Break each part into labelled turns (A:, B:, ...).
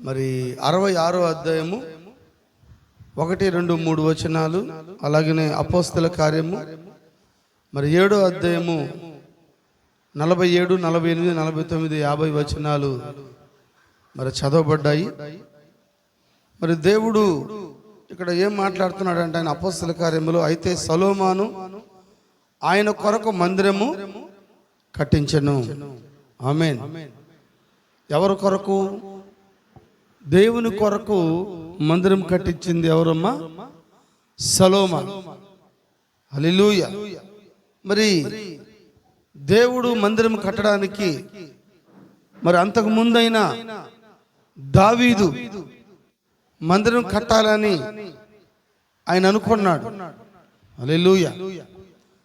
A: మరి 66వ అధ్యాయము 1, 2, 3 వచనాలు, అలాగనే అపోస్తల కార్యము మరి 7వ అధ్యాయము 47, 48, 49, 50 వచనాలు మరి చదవబడ్డాయి. మరి దేవుడు ఇక్కడ ఏం మాట్లాడుతున్నాడు అంటే, ఆయన అపోస్తల కార్యములో అయితే సొలొమోను ఆయన కొరకు మందిరము కట్టించెను. ఆమేన్. ఎవరి కొరకు? దేవుని కొరకు మందిరం కట్టించింది ఎవరమ్మా? సొలొమోను. హల్లెలూయా. మరి దేవుడు మందిరం కట్టడానికి మరి అంతకు ముందైనా దావీదు మందిరం కట్టాలని ఆయన అనుకున్నాడు. హల్లెలూయా.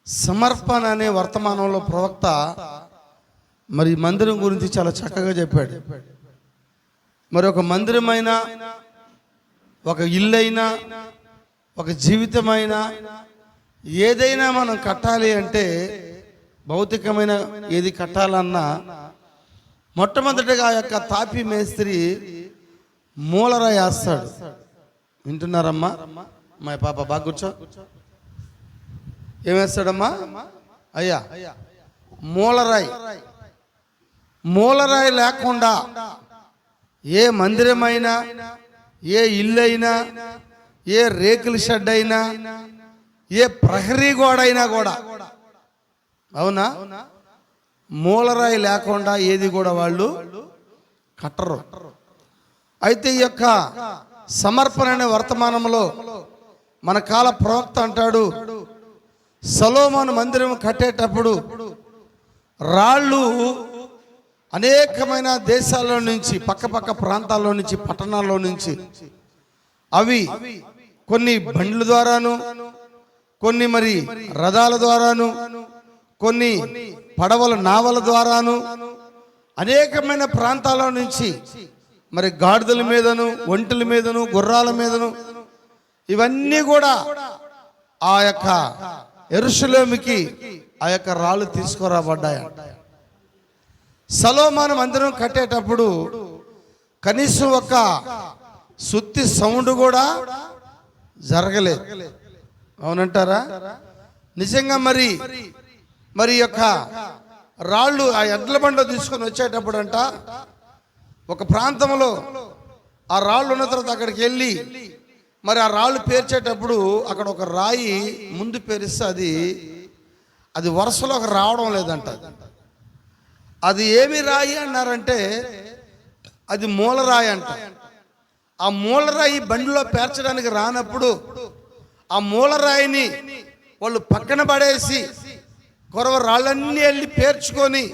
A: సమర్పణ అనే వర్తమానంలో ప్రవక్త మరి మందిరం గురించి చాలా చక్కగా చెప్పాడు. మరి ఒక మందిరమైనా, ఒక ఇల్లైనా, ఒక జీవితమైనా, ఏదైనా మనం కట్టాలి అంటే, భౌతికమైన ఏది కట్టాలన్నా మొట్టమొదటిగా ఆ యొక్క తాపి మేస్త్రి మూలరాయి వేస్తాడు. వింటున్నారమ్మా? మా పాప బాగా కూర్చో. ఏమేస్తాడమ్మా? అయ్యా, మూలరాయి. మూలరాయి లేకుండా ఏ మందిరమైనా, ఏ ఇల్లైనా, ఏ రేకుల షెడ్ అయినా, ఏ ప్రహరీ గోడ అయినా కూడా, అవునా, మూలరాయి లేకుండా ఏది కూడా వాళ్ళు కట్టరు. అయితే ఈ యొక్క సమర్పణ అనే వర్తమానంలో మన కాల ప్రవక్త అంటాడు, సొలొమోను మందిరం కట్టేటప్పుడు రాళ్ళు అనేకమైన దేశాల్లో నుంచి, పక్కపక్క ప్రాంతాల్లో నుంచి, పట్టణాల్లో నుంచి, అవి కొన్ని బండ్ల ద్వారాను, కొన్ని మరి రథాల ద్వారాను, కొన్ని పడవల నావల ద్వారాను, అనేకమైన ప్రాంతాల నుంచి మరి గాడిదల మీదను, ఒంటెల మీదను, గుర్రాల మీదను, ఇవన్నీ కూడా ఆ యొక్క యెరూషలేముకి ఆ యొక్క రాళ్ళు తీసుకురాబడ్డాయి. సొలొమోను మందిరం కట్టేటప్పుడు కనీసం ఒక సుత్తి సౌండ్ కూడా జరగలేదు. అవునంటారా? నిజంగా మరి మరి యొక్క రాళ్ళు ఆ ఎడ్ల బండ తీసుకొని వచ్చేటప్పుడు అంట, ఒక ప్రాంతంలో ఆ రాళ్ళు ఉన్న తర్వాత అక్కడికి వెళ్ళి మరి ఆ రాళ్ళు పేర్చేటప్పుడు అక్కడ ఒక రాయి ముందు పేరిస్తే అది వరుసలోకి రావడం లేదంట. అది ఏమి రాయి అన్నారంటే అది మూలరాయి అంట. ఆ మూలరాయి బండిలో పేర్చడానికి రానప్పుడు ఆ మూలరాయిని వాళ్ళు పక్కన పడేసి కొరవ రాళ్ళన్నీ వెళ్ళి పేర్చుకొని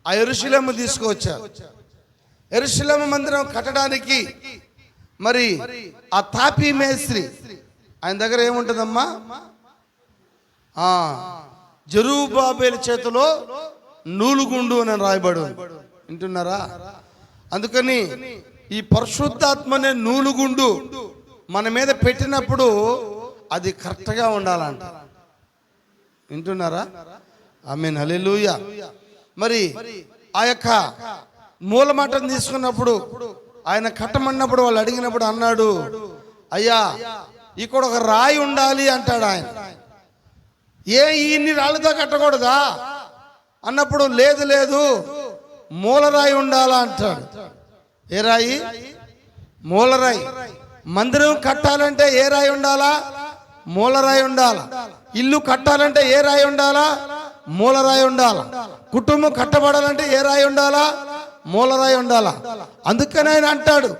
A: ఆ యెరూషలేము తీసుకువచ్చారు. యెరూషలేము మందిరం కట్టడానికి మరి ఆ తాపీ మేస్త్రి ఆయన దగ్గర ఏముంటుందమ్మా? జెరుబ్బాబెలు చేతిలో నూలుగుండు అని రాయబడు. వింటున్నారా? అందుకని ఈ పరిశుద్ధాత్మనే నూలుగుండు మన మీద పెట్టినప్పుడు అది కరెక్ట్గా ఉండాలంట. వింటున్నారా? ఆమేన్. హల్లెలూయా. మరి ఆ యొక్క మూలమాటను తీసుకున్నప్పుడు ఆయన కట్టమన్నప్పుడు వాళ్ళు అడిగినప్పుడు అన్నాడు, అయ్యా ఇక్కడ ఒక రాయి ఉండాలి అంటాడు ఆయన. ఇన్ని రాళ్ళతో కట్టకూడదా అన్నప్పుడు లేదు లేదు మూలరాయి ఉండాలా అంటాడు. ఏ రాయి? మూలరాయి. మందిరం కట్టాలంటే ఏ రాయి ఉండాలా? మూలరాయి ఉండాలా. ఇల్లు కట్టాలంటే ఏ రాయి ఉండాలా? మూలరాయి ఉండాలా. కుటుంబం కట్టబడాలంటే ఏ రాయి ఉండాలా? మూలరాయి ఉండాలా. అందుకని ఆయన అంటాడు,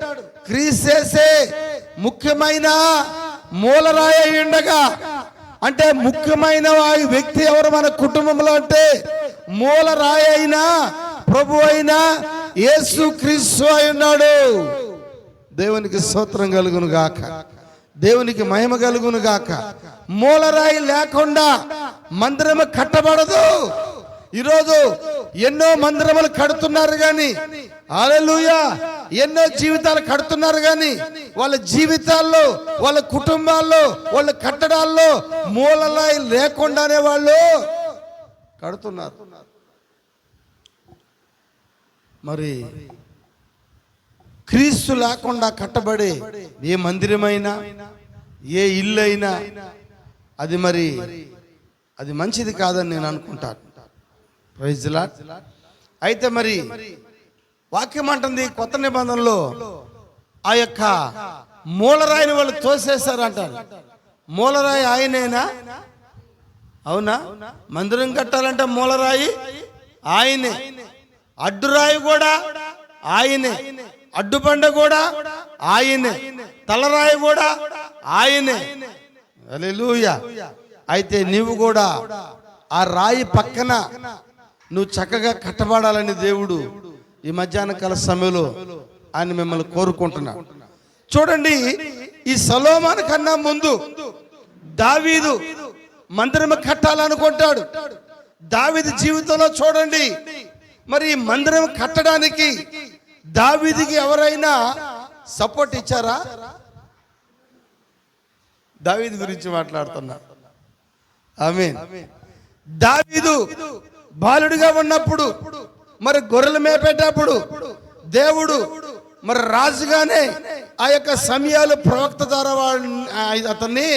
A: క్రీస్తు ముఖ్యమైన మూలరాయి అయి ఉండగా, అంటే ముఖ్యమైన వ్యక్తి ఎవరు మన కుటుంబంలో అంటే మూలరాయి అయినా ప్రభు అయినా యేసు క్రీస్తు అయి ఉన్నాడు. దేవునికి స్తోత్రం కలుగును గాక, దేవునికి మహిమ కలుగును గాక. మూలరాయి లేకుండా మందిరం కట్టబడదు. ఈరోజు ఎన్నో మందిరములు కడుతున్నారు కానీ, హల్లెలూయా, ఎన్నో జీవితాలు కడుతున్నారు కానీ వాళ్ళ జీవితాల్లో, వాళ్ళ కుటుంబాల్లో, వాళ్ళ కట్టడాల్లో మూలరాయి లేకుండానే వాళ్ళు కడుతున్నారు. మరి క్రీస్తు లేకుండా కట్టబడే ఏ మందిరమైనా ఏ ఇల్లు అయినా అది మంచిది కాదని నేను అనుకుంటాను. Praise the Lord. అయితే మరి వాక్యం అంటుంది కొత్త నిబంధనలో ఆ యొక్క మూలరాయిని వాళ్ళు తోసేశారు అంటారు. మూలరాయి ఆయనేనా? అవునా? మందిరం కట్టాలంటే మూలరాయి ఆయనే, అడ్డురాయి కూడా ఆయనే, అడ్డుబండ కూడా ఆయనే, తలరాయి కూడా ఆయనే. హల్లెలూయా. అయితే నీవు కూడా ఆ రాయి పక్కన నువ్వు చక్కగా కట్టబడాలని దేవుడు ఈ మధ్యాహ్న కాల సమయంలో ఆయన మిమ్మల్ని కోరుకుంటున్నా. చూడండి, ఈ సొలొమోను కన్నా ముందు దావీదు మందిరం కట్టాలనుకుంటాడు. దావీదు జీవితంలో చూడండి, మరి ఈ మందిరం కట్టడానికి దావీదుకి ఎవరైనా సపోర్ట్ ఇచ్చారా? దావీదు గురించి మాట్లాడుతున్నా. ఆమేన్. దావీదు బాలుడిగా ఉన్నప్పుడు, మరి గొర్రెలు మేపేటప్పుడు దేవుడు మరి రాజుగానే ఆ యొక్క సమయాలు ప్రవక్త ద్వారా అతన్ని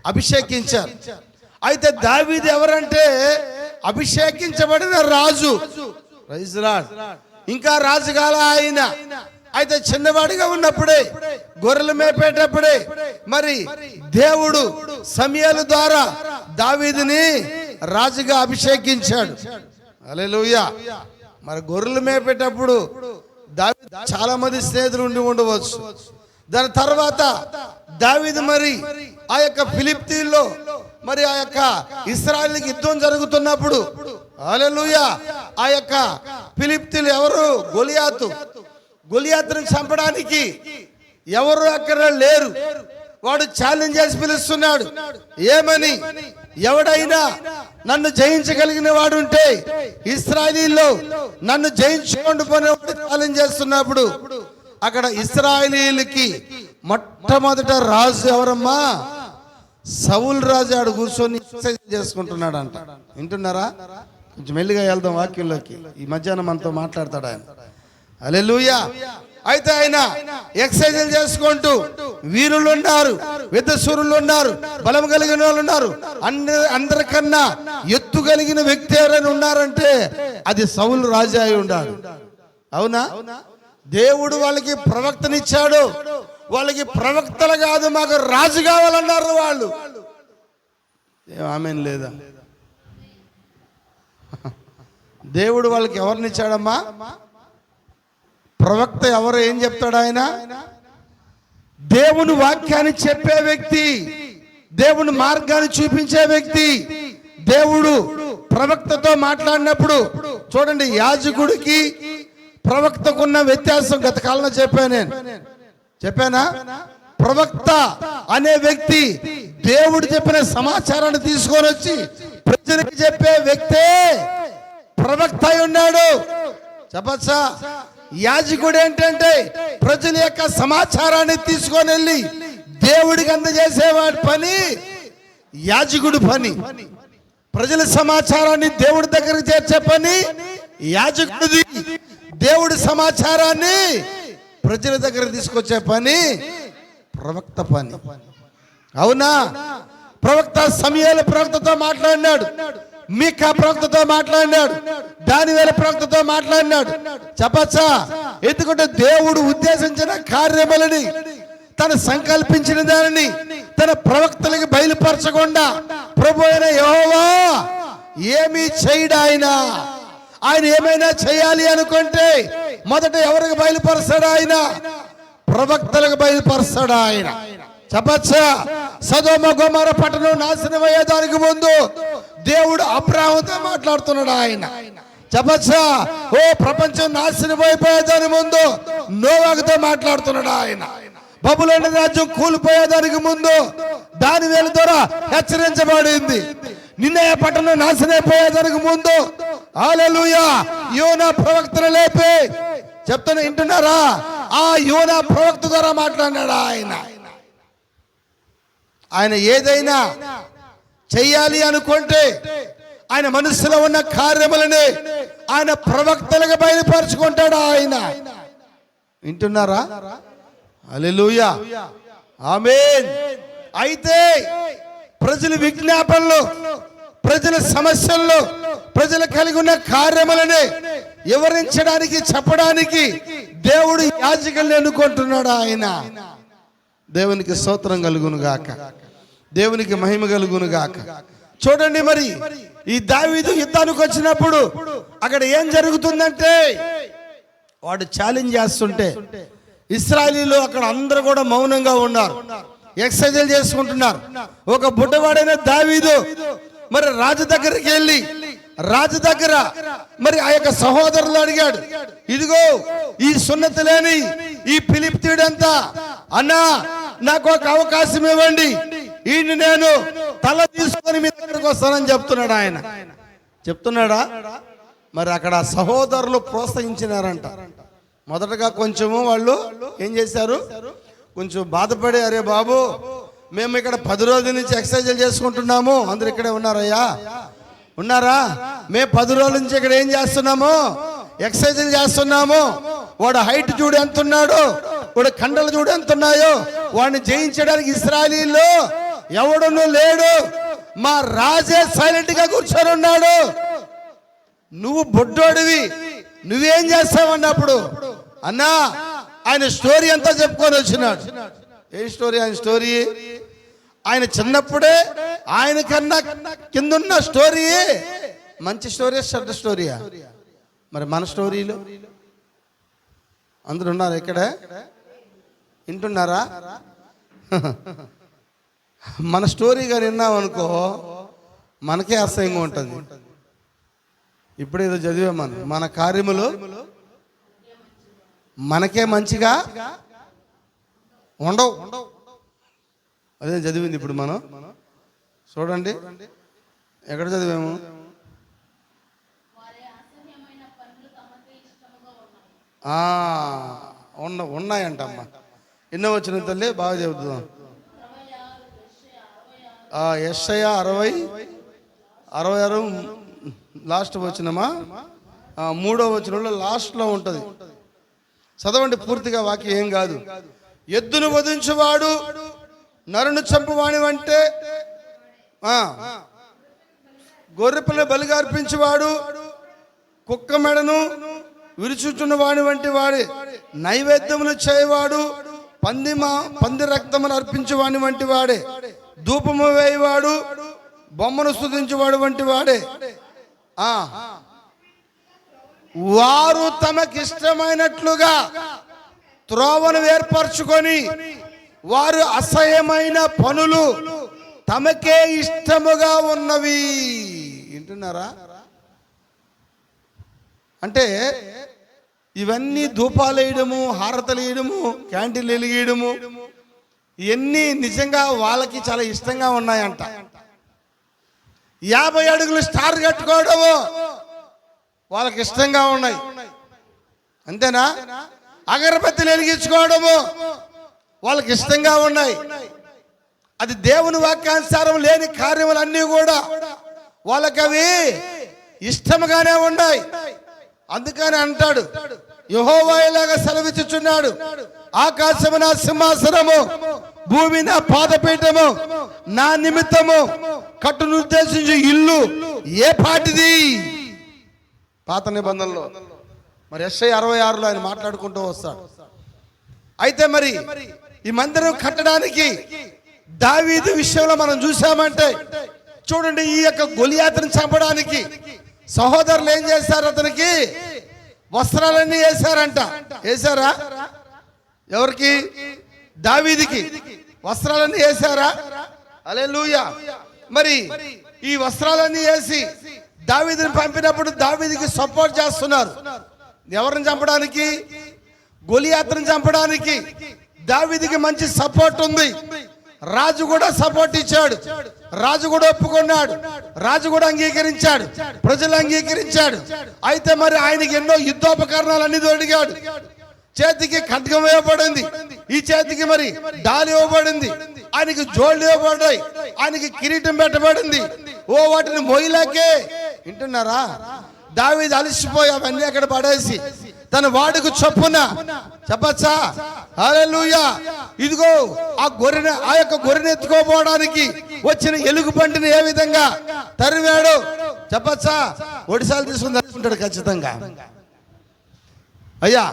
A: అభిషేకించారు. అయితే దావీదు ఎవరంటే అభిషేకించబడిన రాజు. Praise the Lord. ఇంకా రాజుగాల ఆయన. అయితే చిన్నవాడిగా ఉన్నప్పుడే, గొర్రెలు మేపేటప్పుడే మరి దేవుడు సమయాల ద్వారా దావీదుని రాజుగా అభిషేకించాడు. హల్లెలూయా. మరి గొర్రెలు మేపేటప్పుడు దావీదు చాలా మంది స్నేహితులు ఉండి ఉండవచ్చు. దాని తర్వాత దావీదు మరి ఆ యొక్క ఫిలిష్తీయుల్లో మరి ఆ యొక్క ఇశ్రాయేలుకి యుద్ధం జరుగుతున్నప్పుడు, హల్లెలూయా, ఆ యొక్క ఫిలిష్తీయులు ఎవరు? గొలియాతుని చంపడానికి ఎవరు అక్కడ లేరు. వాడు ఛాలెంజ్ చేసి పిలుస్తున్నాడు. ఏమని? ఎవడైనా నన్ను జయించగలిగిన వాడు ఉంటే ఇశ్రాయేలీల్లో నన్ను జయించుకోండి పని ఛాలెంజ్ చేస్తున్నప్పుడు అక్కడ ఇశ్రాయేలీలకి మొట్టమొదట రాజు ఎవరమ్మా? సౌలు రాజు. ఆడు కూర్చొని ఎక్సర్సైజ్ చేసుకుంటున్నాడు అంట. వింటున్నారా? కొంచెం మెల్లిగా వెళ్దాం వాక్యంలోకి. ఈ మధ్యాహ్నం మనతో మాట్లాడతాడు ఆయన. హల్లెలూయా. అయితే ఆయన ఎక్సర్సైజ్ చేసుకుంటూ, వీరులు ఉన్నారు, యుద్ధశూరులు ఉన్నారు, బలం కలిగిన వాళ్ళు ఉన్నారు, అందరికన్నా ఎత్తు కలిగిన వ్యక్తి ఎవరైనా ఉన్నారంటే అది సౌలు రాజు అయి ఉన్నాడు. అవునా? దేవుడు వాళ్ళకి ప్రవక్తనిచ్చాడు. వాళ్ళకి ప్రవక్తలు కాదు, మాకు రాజు కావాలన్నారు వాళ్ళు. ఆమేన్ లేదా? దేవుడు వాళ్ళకి ఎవరినిచ్చాడమ్మా? ప్రవక్త. ఎవరు? ఏం చెప్తాడు ఆయన? దేవుని వాక్యాన్ని చెప్పే వ్యక్తి, దేవుని మార్గాన్ని చూపించే వ్యక్తి. దేవుడు ప్రవక్తతో మాట్లాడినప్పుడు చూడండి, యాజకుడికి ప్రవక్తకున్న వ్యత్యాసం గత కాలంలో చెప్పానా? ప్రవక్త అనే వ్యక్తి దేవుడు చెప్పిన సమాచారాన్ని తీసుకొని వచ్చి ప్రజలకు చెప్పే వ్యక్తే ప్రవక్త అయి ఉన్నాడు. చెప్పచ్చా? యాజకుడు ఏంటంటే ప్రజల యొక్క సమాచారాన్ని తీసుకొని వెళ్ళి దేవుడికి అందజేసేవాడి పని యాజకుడు పని. ప్రజల సమాచారాన్ని దేవుడి దగ్గరికి చేర్చే పని యాజకుడిది. దేవుడి సమాచారాన్ని ప్రజల దగ్గర తీసుకొచ్చే పని ప్రవక్త పని. అవునా? ప్రవక్త సమూయేలు ప్రవక్తతో మాట్లాడినాడు, మీకా ప్రవక్తతో మాట్లాడినాడు, దానియేలు ప్రవక్తతో మాట్లాడినాడు. చెప్పచ్చా? ఎందుకంటే దేవుడు ఉద్దేశించిన కార్యములని, తను సంకల్పించిన దానిని తన ప్రవక్తలకి బయలుపరచకుండా ప్రభు అయిన యెహోవా ఏమీ చేయడు. ఆయన ఏమైనా చేయాలి అనుకుంటే మొదట ఎవరికి బయలుపరుస్తాడు? ఆయన ప్రవక్తలకు బయలుపరుస్తాడు. ఆయన చెప్పచ్చా? సదోమ గొమొర్రా పట్టణం నాశనం అయ్యేదానికి ముందు దేవుడు అబ్రాహాముతో మాట్లాడుతున్నాడు. ఆయన చెప్పచ్చా? ఓ ప్రపంచం నాశనం అయిపోయేదాని ముందు నోవాహుతో మాట్లాడుతున్నాడు. ఆయన బబులోను రాజ్యం కూలిపోయేదానికి ముందు దానియేలు ద్వారా హెచ్చరించబడింది. నిన్నయ పట్టణం నాశనం అయిపోయేదానికి ముందు హల్లెలూయా యోనా ప్రవక్తను లేపి చెప్తాను, వింటున్నారా? ఆ యోనా ప్రవక్త ద్వారా మాట్లాడినాడు. ఆయన ఏదైనా చెయ్యాలి అనుకుంటే ఆయన మనసులో ఉన్న కార్యములని ఆయన ప్రవక్తలకు బయలుపరుచుకుంటాడు. ఆయన వింటున్నారా? హల్లెలూయా, ఆమేన్. అయితే ప్రజల విజ్ఞాపనలు, ప్రజల సమస్యల్లో, ప్రజలు కలిగి ఉన్న కార్యములని వివరించడానికి, చెప్పడానికి దేవుడు యాజకుల్ని ఎన్నుకుంటున్నాడు. ఆయన దేవునికి స్తోత్రం కలుగును గాక, దేవునికి మహిమ కలుగును గాక. చూడండి, మరి ఈ దావీదు యుద్ధానికి వచ్చినప్పుడు అక్కడ ఏం జరుగుతుందంటే, వాడు ఛాలెంజ్ చేస్తుంటే ఇశ్రాయేలీయులు అక్కడ అందరూ కూడా మౌనంగా ఉన్నారు, ఎక్సర్సైజ్ చేసుకుంటున్నారు. ఒక బుడ్డవాడైన దావీదు మరి రాజు దగ్గరికి వెళ్ళి, రాజు దగ్గర మరి ఆ యొక్క సహోదరులు అడిగాడు, ఇదిగో ఈ సున్నతి లేని ఈ ఫిలిష్తీయుడంతా, అన్నా నాకు ఒక అవకాశం ఇవ్వండి, ఈయన నేను తల తీసుకొని మీ దగ్గరకు వస్తానని చెప్తున్నాడు. ఆయన చెప్తున్నాడా? మరి అక్కడ సహోదరులు ప్రోత్సహించినారంట. మొదటగా కొంచెము వాళ్ళు ఏం చేశారు, కొంచెం బాధపడి, అరే బాబు మేము ఇక్కడ 10 రోజుల నుంచి ఎక్సర్సైజ్ చేసుకుంటున్నాము. అందరు ఇక్కడే ఉన్నారయ్యా, ఉన్నారా? మేము 10 రోజుల నుంచి ఇక్కడ ఏం చేస్తున్నాము, ఎక్సర్సైజ్ చేస్తున్నాము. వాడు హైట్ చూడు ఎంత ఉన్నాడు, వాడు కండలు చూడు ఎంత ఉన్నాయో, వాడిని జయించడానికి ఇశ్రాయేలీయుల్లో ఎవడును లేడు, మా రాజే సైలెంట్ గా కూర్చొని ఉన్నాడు. నువ్వు బొడ్డోడివి, నువ్వేం చేస్తావన్నప్పుడు, అన్నా ఆయన స్టోరీ అంతా చెప్పుకొని వచ్చినాడు. ఏ స్టోరీ? ఆయన స్టోరీ ఆయన చిన్నప్పుడే ఆయన కన్నా కిందున్న స్టోరీ మంచి స్టోరీ, చెడ్డ స్టోరీయా? మరి మన స్టోరీలు అందరూ ఉన్నారు ఇక్కడ, వింటున్నారా? మన స్టోరీ కానీ విన్నామనుకో మనకే అసహ్యంగా ఉంటుంది. ఇప్పుడేదో చదివే మన కార్యములు మనకే మంచిగా ఉండవు. అదే చదివింది ఇప్పుడు మనం. చూడండి ఎక్కడ చదివాము, ఉన్నాయంటమ్మా. ఎన్నో వచ్చిన తల్లి బాగా చెబుతున్నాం. యెషయా 66 లాస్ట్ వచ్చినమా, 3వ వచనంలో లాస్ట్లో ఉంటుంది. చదవండి పూర్తిగా, వాక్యం ఏం కాదు. ఎద్దును వధించువాడు, నరును చంపువాని అంటే, గొర్రెపిల్ల బలిగా అర్పించేవాడు, కుక్క మెడను విరుచుచున్న వాని వంటి వాడే, నైవేద్యములు చేయవాడు, పంది రక్తమును అర్పించేవాని వంటి వాడే, ధూపము వేయవాడు, బొమ్మను స్తుతించేవాడు వంటి వాడే. వారు తమకిష్టమైనట్లుగా త్రోవను ఏర్పరచుకొని వారు అసహ్యమైన పనులు తమకే ఇష్టముగా ఉన్నవి. వింటున్నారా? అంటే ఇవన్నీ ధూపాలు వేయడము, హారతలు వేయడము, క్యాంటీన్లు వెలిగేయడము, ఇవన్నీ నిజంగా వాళ్ళకి చాలా ఇష్టంగా ఉన్నాయంట. 50 అడుగులు స్టార్ కట్టుకోవడము వాళ్ళకి ఇష్టంగా ఉన్నాయి, అంతేనా? అగరబత్తిలు వెలిగించుకోవడము వాళ్ళకి ఇష్టంగా ఉన్నాయి. అది దేవుని వాక్యానుసారం లేని కార్యములన్నీ కూడా వాళ్ళకి అవి ఇష్టముగానే ఉన్నాయి. అందుకని అంటాడు, యెహోవా ఇలాగా సెలవిచ్చుచున్నాడు, ఆకాశము నా సింహాసనము, భూమి నా పాదపీఠము, నా నిమిత్తము కట్టును ఉద్దేశించి ఇల్లు ఏ పాటిది? పాత నిబంధనలో. మరి యెషయా 66లో ఆయన మాట్లాడుకుంటూ వస్తాడు. అయితే మరి ఈ మందిరం కట్టడానికి దావీదు విషయంలో మనం చూసామంటే, చూడండి, ఈ యొక్క గొలియాతుని చంపడానికి సహోదరులు ఏం చేశారు? అతనికి వస్త్రాలన్నీ వేశారంట. వేశారా? ఎవరికి? దావీదుకి వస్త్రాలన్నీ వేశారా? హల్లెలూయా. మరి ఈ వస్త్రాలన్నీ వేసి దావీదుని పంపినప్పుడు దావీదుకి సపోర్ట్ చేస్తున్నారు. ఎవరిని చంపడానికి? గొలియాతుని చంపడానికి దావీదుకి మంచి సపోర్ట్ ఉంది. రాజు కూడా సపోర్ట్ ఇచ్చాడు, రాజు కూడా ఒప్పుకున్నాడు, రాజు కూడా అంగీకరించాడు, ప్రజలు అంగీకరించాడు. అయితే మరి ఆయనకి ఎన్నో యుద్ధోపకరణాలు అన్ని తొడిగాడు. చేతికి ఖడ్గం ఇవ్వబడింది, ఈ చేతికి మరి డాలు ఇవ్వబడింది, ఆయనకి జోళ్ళు ఇవ్వబడ్డాయి, ఆయనకి కిరీటం పెట్టబడింది. వాటిని మొయ్యలేకే. వింటున్నారా? దావీదు అలసిపోయి అవన్నీ అక్కడ పడేసి తన వాడుకు చొప్పున చెప్పచ్చా? హల్లెలూయా. ఇదిగో ఆ యొక్క గొర్రెని ఎత్తుకోపోవడానికి వచ్చిన ఎలుగుబంటిని ఏ విధంగా తరివాడు చెప్పచ్చా? ఒడిశాలు తీసుకుని తరుముకుంటాడు ఖచ్చితంగా. అయ్యా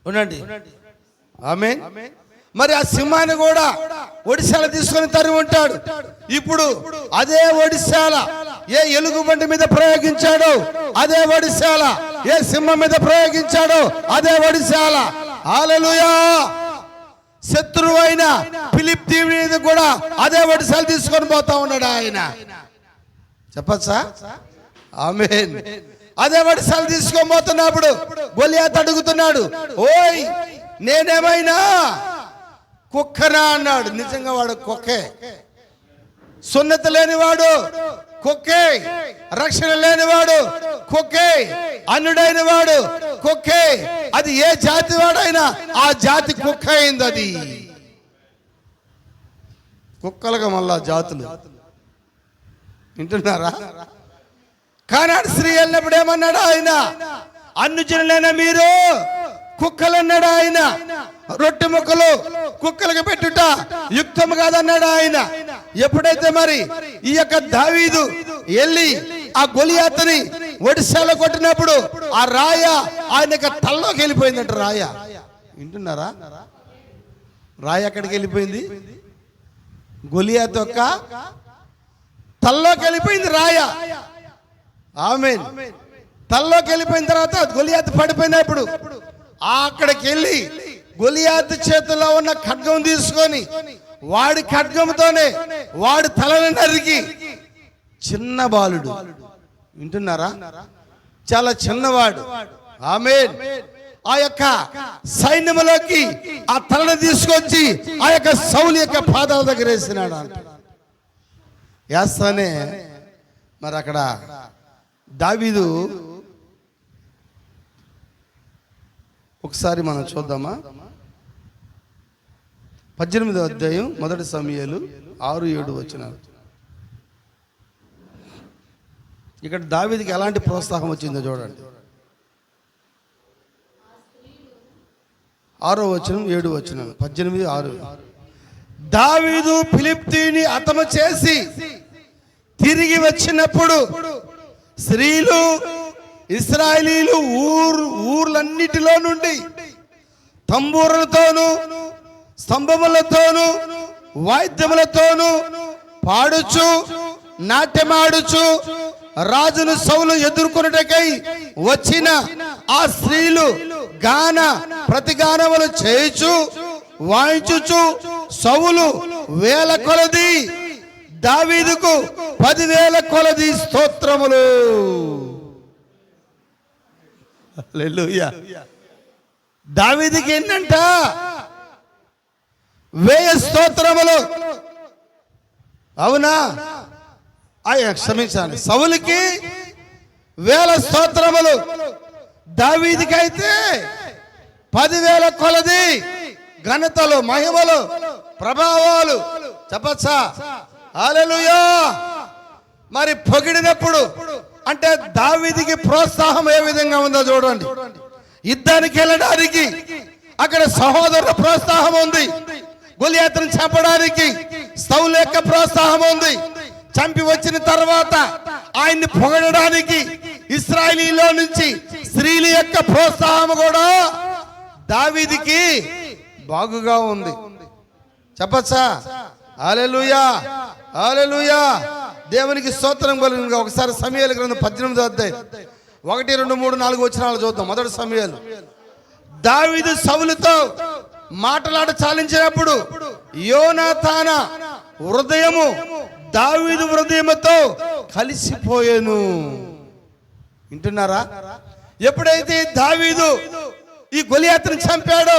A: ఉండండి. ఆమేన్. మరి ఆ సింహాన్ని కూడా ఒడిశాల తీసుకొని తరిమి ఉంటాడు. ఇప్పుడు అదే ఒడిశాల ఏ ఎలుగుబంటి మీద ప్రయోగించాడో అదే ఒడిశాల, ఏ సింహం మీద ప్రయోగించాడో అదే ఒడిశాల. హల్లెలూయా. శత్రువు అయిన ఫిలిష్తీ మీద కూడా అదే ఒడిశాలు తీసుకొని పోతా ఉన్నాడు ఆయన. చెప్పచ్చా? ఆమేన్. అదే ఒడిశాలు తీసుకొని పోతున్నప్పుడు గొలియాతు అడుగుతున్నాడు, ఓయ్ నేనేమైనా కుక్కనా అన్నాడు. నిజంగా వాడు కుక్కే, సున్నత లేనివాడు కుక్కే, రక్షణ లేనివాడు కుక్కే, అన్యుడైన వాడు కుక్కే. అది ఏ జాతి వాడైనా ఆ జాతి కుక్క అయింది. అది కుక్కలుగా మళ్ళా జాతులు వింటున్నారా? కానాడు స్త్రీ వెళ్ళినప్పుడు ఏమన్నాడు ఆయన? అన్యజనులైన మీరు కుక్కలు అన్నాడు ఆయన. రొట్టె ముక్కలు కుక్కలకు పెట్టుట యుక్తం కాదన్నాడు ఆయన. ఎప్పుడైతే మరి ఈ యొక్క దావీదు వెళ్ళి ఆ గొలియాతుని ఒడిశాలో కొట్టినప్పుడు ఆ రాయ ఆయన యొక్క తల్లోకి వెళ్ళిపోయిందంట. రాయ వింటున్నారా? రాయ ఎక్కడికి వెళ్ళిపోయింది? గొలియాతు యొక్క తల్లోకి వెళ్ళిపోయింది రాయ. ఆమేన్. తల్లోకి వెళ్ళిపోయిన తర్వాత గొలియాతు పడిపోయినప్పుడు అక్కడికి వెళ్ళి గొలియాతు చేతిలో ఉన్న ఖడ్గం తీసుకొని వాడి ఖడ్గంతోనే వాడి తలను నరికి, చిన్న బాలుడు వింటున్నారా? చాలా చిన్నవాడు. ఆమేన్. ఆ యొక్క సైన్యంలోకి ఆ తలను తీసుకొచ్చి ఆ యొక్క సౌలు యొక్క పాదాల దగ్గర వేసినాడు అంట. వేస్తానే మరి అక్కడ దావీదు ఒకసారి మనం చూద్దామా? 18వ అధ్యాయం 1 సమూయేలు 6-7 వచనాలు. ఇక్కడ దావీదుకి ఎలాంటి ప్రోత్సాహం వచ్చిందో చూడండి. 6వ వచనం 7వ వచనం 18:6. దావీదు ఫిలిష్తీయుని హతము చేసి తిరిగి వచ్చినప్పుడు స్త్రీలు ఇశ్రాయేలీలు ఊర్లన్నిటిలో నుండి తంబూరులతోనూ స్తంభములతోనూ వాయిద్యములతోనూ పాడుచు నాట్యమాడుచు రాజును సౌలు ఎదుర్కొనుటకై వచ్చిన ఆ స్త్రీలు గాన ప్రతిగానములు చేయుచు వాయించుచు సౌలు వేల కొలది దావీదుకు 10,000 కొలది స్తోత్రములు. హల్లెలూయా. దావీదుకి ఏంటంట? 1000 స్తోత్రములు. అవునా? క్షమించాలి, సౌలుకి 1000 స్తోత్రములు, దావీదుకి అయితే 10,000 కొలది ఘనతలు, మహిమలు, ప్రభావాలు. చెప్పచ్చా? హల్లెలూయా. మరి పొగిడినప్పుడు అంటే దావీదుకి ప్రోత్సాహం ఏ విధంగా ఉందో చూడండి. యుద్ధానికి వెళ్ళడానికి అక్కడ సహోదరుల ప్రోత్సాహం ఉంది. గొలియాతును చంపడానికి సౌలు యొక్క ప్రోత్సాహం ఉంది. చంపి వచ్చిన తర్వాత ఆయన్ని పొగడడానికి ఇశ్రాయేలీలో నుంచి స్త్రీల యొక్క ప్రోత్సాహం కూడా దావీదుకి బాగుగా ఉంది. చెప్పచ్చా? హల్లెలూయా. హల్లెలూయా. దేవునికి స్తోత్రం కలుగును. ఒకసారి సమూయేలు గ్రంథం 18వ అధ్యాయం 1, 2, 3, 4 వచనాలు చూద్దాం. 1 సమూయేలు. దావీదు సౌలుతో మాటలాడ చాలించినప్పుడు యోనాతాన హృదయము దావీదు హృదయముతో కలిసిపోయేను. వింటున్నారా? ఎప్పుడైతే దావీదు ఈ గొలియాతును చంపాడో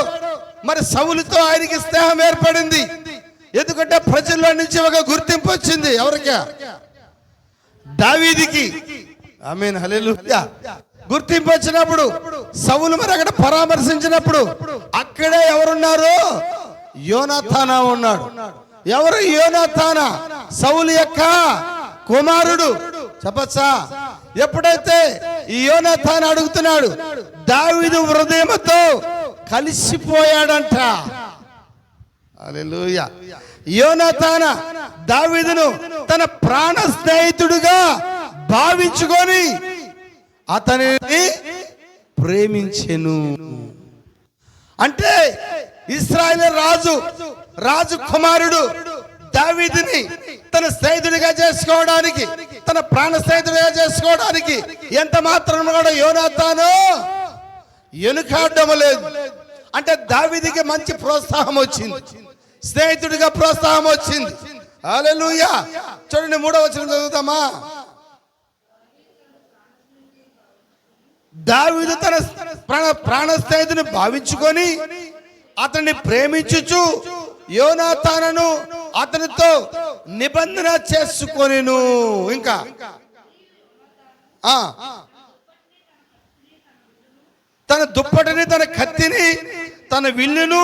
A: మరి సౌలుతో ఆయనకి స్నేహం ఏర్పడింది. ఎందుకంటే ప్రజల్లో నుంచి ఒక గుర్తింపు వచ్చింది. ఎవరికి? దావీదుకి. ఆమేన్. హల్లెలూయా. గుర్తింపు వచ్చినప్పుడు సౌలు మరి అక్కడ పరామర్శించినప్పుడు అక్కడే ఎవరున్నారు? యోనాతానా ఉన్నాడు. ఎవరు యోనాతానా? సౌలు యొక్క కుమారుడు. చెప్పచ్చా? ఎప్పుడైతే ఈ యోనాతాను అడుగుతున్నాడు దావీదు హృదయముతో కలిసిపోయాడంట. హల్లెలూయా. యోనాతాను దావీదును తన ప్రాణ స్నేహితుడిగా భావించుకొని అతనిని ప్రేమించెను. అంటే ఇశ్రాయేలు రాజు కుమారుడు దావీదుని తన స్నేహితుడిగా చేసుకోవడానికి, తన ప్రాణ స్నేహితుడిగా చేసుకోవడానికి ఎంత మాత్రం కూడా యోనాతాను వెనుకాడడం లేదు. అంటే దావీదుకి మంచి ప్రోత్సాహం వచ్చింది, స్నేహితుడిగా ప్రోత్సాహం వచ్చింది. హల్లెలూయా. చూడండి 3వ వచనం చదువుతామా. దావీదు తన ప్రాణ స్నేహితుని భావించుకొని అతన్ని ప్రేమించుచు యోనాతానును అతనితో నిబంధన చేసుకొనెను. ఇంకా తన దుప్పటిని, తన కత్తిని, తన విల్లును,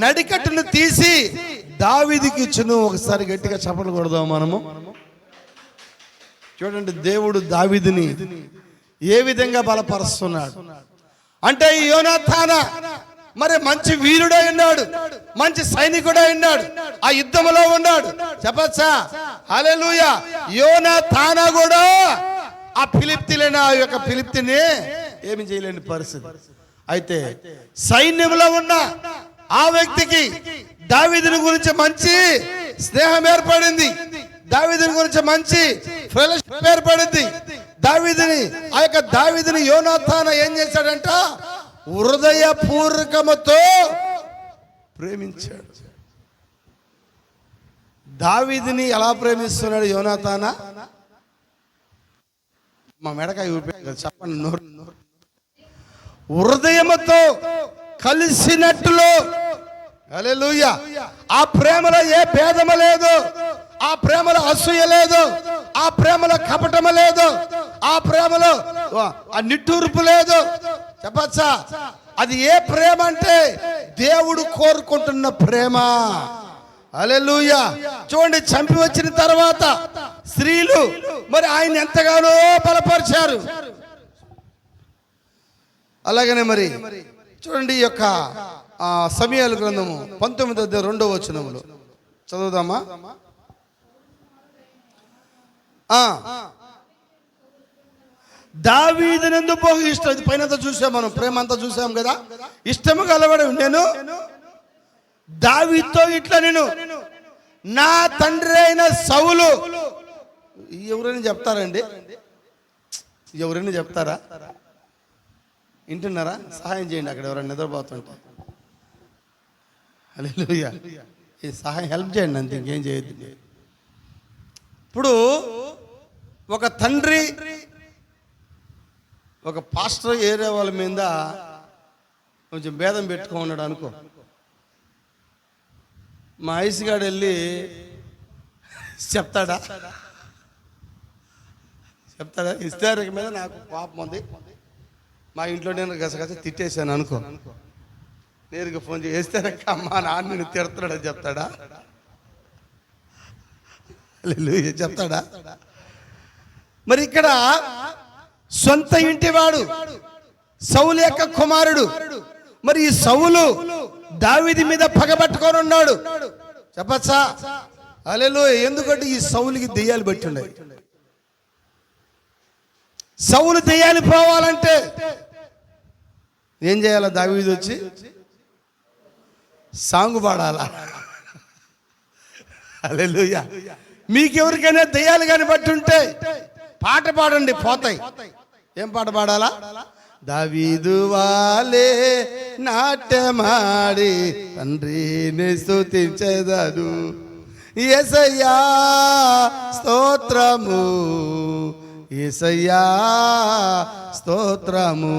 A: నడికట్టును తీసి దావీదుకి ఇచ్చును. ఒకసారి గట్టిగా చప్పట్లు కొడదాం మనము. చూడండి దేవుడు దావీదుని ఏ విధంగా బలపరుస్తున్నాడు. అంటే ఈ యోనాతాను మరి మంచి వీరుడై ఉన్నాడు, మంచి సైనికుడై ఉన్నాడు, ఆ యుద్ధంలో ఉన్నాడు. చెప్పచ్చా? హల్లెలూయా. యోనాతాను కూడా ఆ ఫిలిష్తీయులైన ఆ యొక్క ఫిలిష్తీయుని ఏమి చేయలేని పరిస్థితి. అయితే సైన్యంలో ఉన్న ఆ వ్యక్తికి దావీదుని గురించి మంచి స్నేహం ఏర్పడింది, దావీదుని గురించి మంచి ఫెలోషిప్ ఏర్పడింది. దావీదుని యోనాతాను ఏం చేశాడంట? హృదయపూర్వకముతో ప్రేమించాడు. దావీదుని ఎలా ప్రేమిస్తున్నాడు యోనాతాను? మా మెడకాయ ఊపి చెప్పండి. నోరు హృదయముతో కలిసినట్టులో. హల్లెలూయా. ఆ ప్రేమలో ఏ భేదము లేదు, ఆ ప్రేమలో అసూయ లేదు, ఆ ప్రేమలో కపటము లేదు, ఆ ప్రేమలో ఆ నిట్టూర్పు లేదు. చెప్పచ్చా? అది ఏ ప్రేమ అంటే దేవుడు కోరుకుంటున్న ప్రేమ. హల్లెలూయా. చూడండి, చంపి వచ్చిన తర్వాత స్త్రీలు మరి ఆయన ఎంతగానో బలపరిచారు. అలాగనే మరి చూడండి ఈ యొక్క సమూయేలు గ్రంథము 19:2 వచనములో చదువుదామా. దావీదునందు బహు ఇష్టం. ఇది పైన చూసాం మనం, ప్రేమ అంతా చూసాం కదా. ఇష్టము గలవాడు నేను దావీదుతో ఇట్లా నేను నా తండ్రి అయిన సౌలు. ఎవరైనా చెప్తారండి? ఎవరైనా చెప్తారా? వింటున్నారా? సహాయం చేయండి అక్కడ ఎవరైనా నిద్రపోతుంటే. హల్లెలూయా. ఈ సహాయం హెల్ప్ చేయండి అంతే, ఇంకేం చేయొద్దు. ఇప్పుడు ఒక తండ్రి ఒక పాస్టర్ ఏరియా వాళ్ళ మీద కొంచెం భేదం పెట్టుకున్నాడు అనుకో. మా ఐసిగాడు వెళ్ళి చెప్తాడా? ఇస్తారక మీద నాకు పాపం ఉంది, మా ఇంట్లో నేను గసగస తిట్టేశాను అనుకో. నేరుగా ఫోన్ చేసి వేస్తారక్క మా నాన్న నేను తిడతాడని చెప్తాడా? చెప్తాడా? మరి ఇక్కడ సొంత ఇంటివాడు సౌలు యొక్క కుమారుడు. మరి ఈ సౌలు దావీదు మీద పగబట్టుకొని ఉన్నాడు. చెప్పచ్చా? హల్లెలూయా. ఎందుకంటే ఈ సౌలుకి దెయ్యాలు బట్టి ఉన్నాయి. సౌలు దెయ్యాలు పోవాలంటే ఏం చేయాలా? దావీదు వచ్చి సాంగు పాడాలా? హల్లెలూయా. మీకెవరికైనా దెయ్యాలు కానీ బట్టి ఉంటే పాట పాడండి, పోతాయి. ఏం పాట పాడాలా? దావీదు వాలే నాట్యమాడి తండ్రిని స్తుతించెదను, యేసయ్యా స్తోత్రము, యేసయ్యా స్తోత్రము.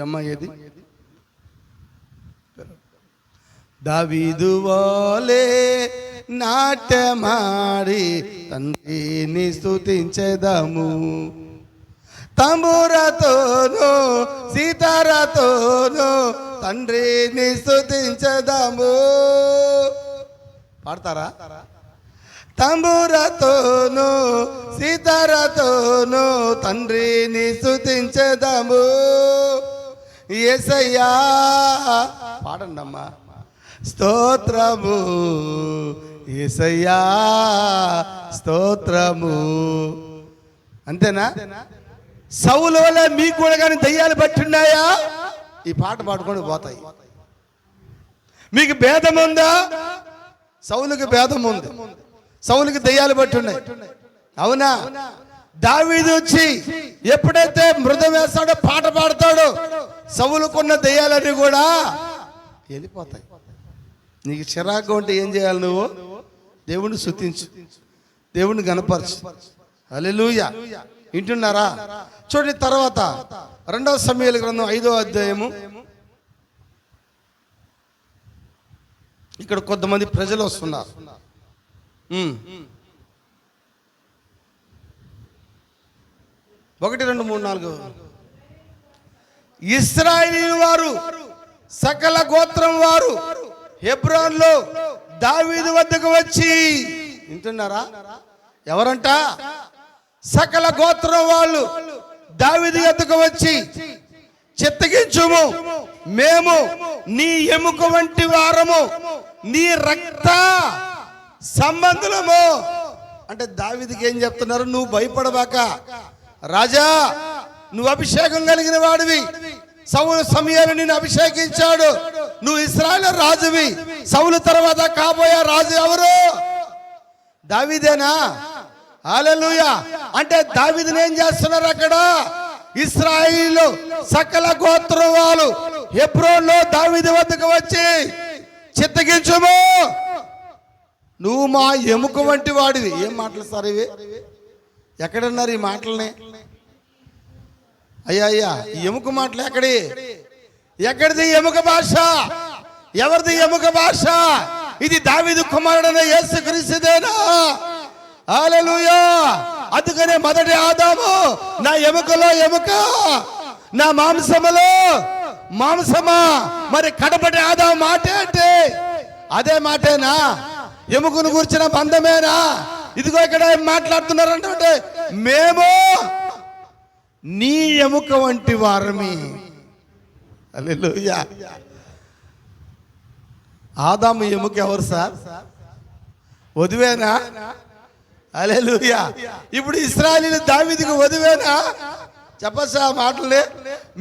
A: అమ్మ ఏది? దావీదు వాలే నాట్యమాడి తండ్రిని స్తుతించెదము, తంబురతోను సీతారతోను తండ్రిని స్తుతించెదము. పాడతారా? తంబురతోను సీతారతోను తండ్రిని స్తుతించెదము, యేసయ్యా పాడండి అమ్మా. స్తోత్రము యేసయ్యా స్తోత్రము. అంతేనా? సౌలు వల్ల మీకు కూడా కానీ దయ్యాలు పట్టున్నాయా? ఈ పాట పాడుకొని పోతాయి. మీకు భేదం ఉందా? సౌలుకి భేదం ఉంది, సౌలుకి దయ్యాలు పట్టున్నాయి. అవునా? దావీదు వచ్చి ఎప్పుడైతే మృదం వేస్తాడో, పాట పాడతాడో, సౌలుకున్న దయ్యాలన్నీ కూడా వెళ్ళిపోతాయి. నీకు చిరాకు ఉంటే ఏం చేయాలి? నువ్వు దేవుణ్ణి స్తుతించు, దేవుణ్ణి గణపరచు. హల్లెలూయా. వింటున్నారా? చూడండి తర్వాత 2వ సమూయేలు గ్రంథం 5వ అధ్యాయము. ఇక్కడ కొంతమంది ప్రజలు వస్తున్నారు. 1, 2, 3, 4 ఇశ్రాయేలు వారు సకల గోత్రం వారు హెబ్రోన్లో దావీదు వద్దకు వచ్చి, వింటున్నారా? ఎవరంట? సకల గోత్రం వాళ్ళు దావీదు వద్దకు వచ్చి, చిత్తగించుము, మేము నీ ఎముక వంటి వారము, నీ రక్త సంబంధులము. అంటే దావీదుకి ఏం చెప్తున్నారు? నువ్వు భయపడబాక రాజా, నువ్వు అభిషేకం కలిగిన వాడివి, సౌలు సమూయేలు నిన్ను అభిషేకించాడు, నువ్వు ఇశ్రాయేలు రాజువి. సౌలు తర్వాత కాబోయే రాజు ఎవరు? దావీదేనా? హల్లెలూయా. అంటే దావీదుని ఏం చేస్తున్నారు అక్కడ? ఇశ్రాయేలు సకల గోత్రం వాళ్ళు హెబ్రోన్లో దావీదు వద్దకు వచ్చి, చిత్తగించుము, నువ్వు మా ఎముక వంటి వాడివి. ఏం మాటలు సార్ ఇవి? ఎక్కడున్నారు ఈ మాటలని? అయ్యా ఈ ఎముక మాటలు ఎక్కడిది ఎముక భాష? ఎవరిది ఎముక భాష? ఇది దావీదు కుమారుడైన యేసుక్రీస్తుదేనా? హల్లెలూయా. అందుకనే మొదటి ఆదాము నా ఎముకలో ఎముక, నా మాంసములో మాంసమా. మరి కడపటి ఆదాము మాట అంటే అదే మాటేనా? ఎముకను కూర్చిన బంధమేనా? ఇదిగో ఇక్కడ ఏం మాట్లాడుతున్నారంటే, మేము నీ ఎముక వంటి వారమి. హల్లెలూయా. ఆదాము ఎముక ఎవరు సార్? వధువేనా? హల్లెలూయా. ఇప్పుడు ఇశ్రాయేలీయులు దావీదుకు వధువేనా? చెప్పసా మాటలే.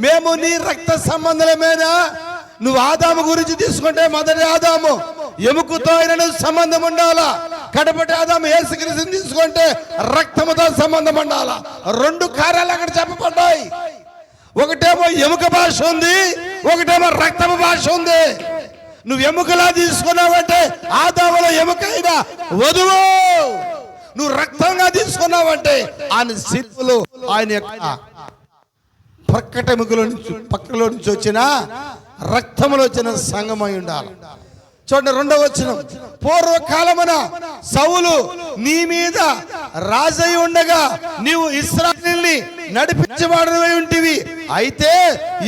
A: మేము నీ రక్త సంబంధమేనా? నువ్వు ఆదాము గురించి తీసుకుంటే మొదటి ఆదాము ఎముకతో అయిన సంబంధం ఉండాలా, కడపటి ఆదాము యేసుక్రీస్తుని తీసుకుంటే రక్తముతో సంబంధం ఉండాలా. 2 కార్యాలు అక్కడ చెప్పబడ్డాయి. ఒకటేమో ఎముక భాష ఉంది, ఒకటేమో రక్తము భాష ఉంది. నువ్వు ఎముకలా తీసుకున్నావంటే ఆదాములో ఎముకైన వధువు, నువ్వు రక్తంగా తీసుకున్నావంటే ఆయన శిల్పులు, ఆయన యొక్క పక్కలో నుంచి వచ్చిన రక్తములో వచ్చిన సంగమై ఉండాలి. చూడండి 2వ వచనం. పూర్వకాలమున సౌలు నీ మీద రాజై ఉండగా నీవు ఇశ్రాయేలుని నడిపించేవాడివై ఉంటివి. అయితే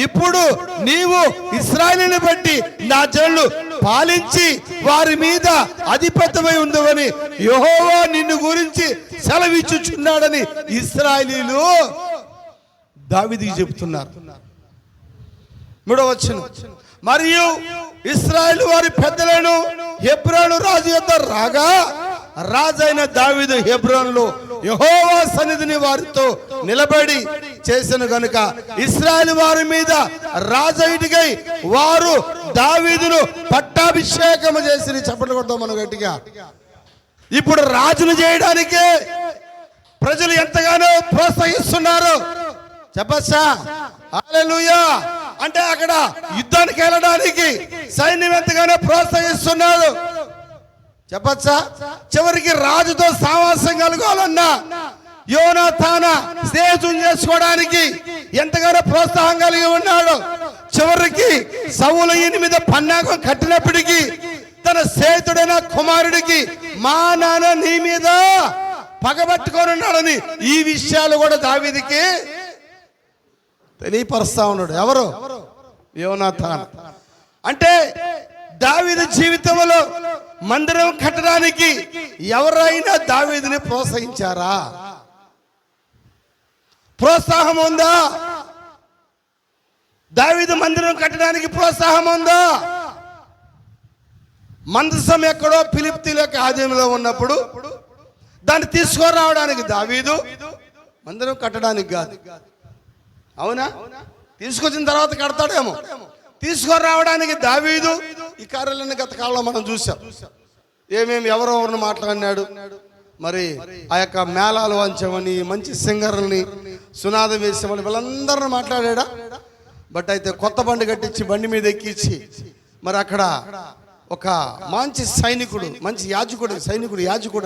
A: ఇప్పుడు నీవు ఇశ్రాయేలుని బట్టి నా జనులు పాలించి వారి మీద అధిపతివై ఉందవని యెహోవా నిన్ను గురించి సెలవిచ్చుచున్నాడని ఇశ్రాయేలీయులు దావీదుకి చెబుతున్నారు. 3వ వచనం. మరియు ఇశ్రాయేలు వారి పెద్దలను హెబ్రోను రాజు యొద్ద రాగా, రాజైన దావీదు హెబ్రోనులో యెహోవా సన్నిధిని వారితో నిలబడి చేసిన గనుక ఇశ్రాయేలు వారి మీద రాజైటికై వారు దావీదును పట్టాభిషేకము చేసి. చప్పట్లు కొడతాం మనం గట్టిగా. ఇప్పుడు రాజును చేయడానికే ప్రజలు ఎంతగానో ప్రోత్సహిస్తున్నారు. చెప్పచ్చా? హల్లెలూయా. అంటే అక్కడ యుద్ధానికి వెళ్ళడానికి సైన్యం ఎంతగానో ప్రోత్సహిస్తున్నారు. చెప్పచ్చా? చివరికి రాజుతో సావాసం కలగాలన్నా, యోనాతాను స్నేహితులు చేసుకోవడానికి ఎంతగానో ప్రోత్సాహం కలిగి ఉన్నాడు. చివరికి సౌలు ఈయన మీద పన్నాగం కట్టినప్పటికీ తన స్నేహితుడైన కుమారుడికి మా నాన్న నీ మీద పగబట్టుకొని ఉన్నాడని ఈ విషయాలు కూడా దావీదుకి తెలియపరుస్తా ఉన్నాడు. ఎవరు? యోనాతాను. అంటే దావీదు జీవితంలో మందిరం కట్టడానికి ఎవరైనా దావీదుని ప్రోత్సహించారా? ప్రోత్సాహం ఉందా? దావీదు మందిరం కట్టడానికి ప్రోత్సాహం ఉందా? మందసం ఎక్కడో ఫిలిప్తీల ఆధీనంలో ఉన్నప్పుడు దాన్ని తీసుకురావడానికి దావీదు, మందిరం కట్టడానికి కాదు. అవునా? తీసుకొచ్చిన తర్వాత కడతాడేమో. తీసుకురావడానికి దావీదు ఈ కార్యాలన్నీ గత కాలంలో మనం చూసాం. ఏమేమి ఎవరెవరిని మాట్లాడినాడు. మరి ఆ యొక్క మేళాలు వంచమని, మంచి సింగర్ని, సునాదం వేసామని వీళ్ళందరిని మాట్లాడా. బట్ అయితే కొత్త బండి కట్టించి బండి మీద ఎక్కించి మరి అక్కడ ఒక మంచి సైనికుడు, మంచి యాజకుడు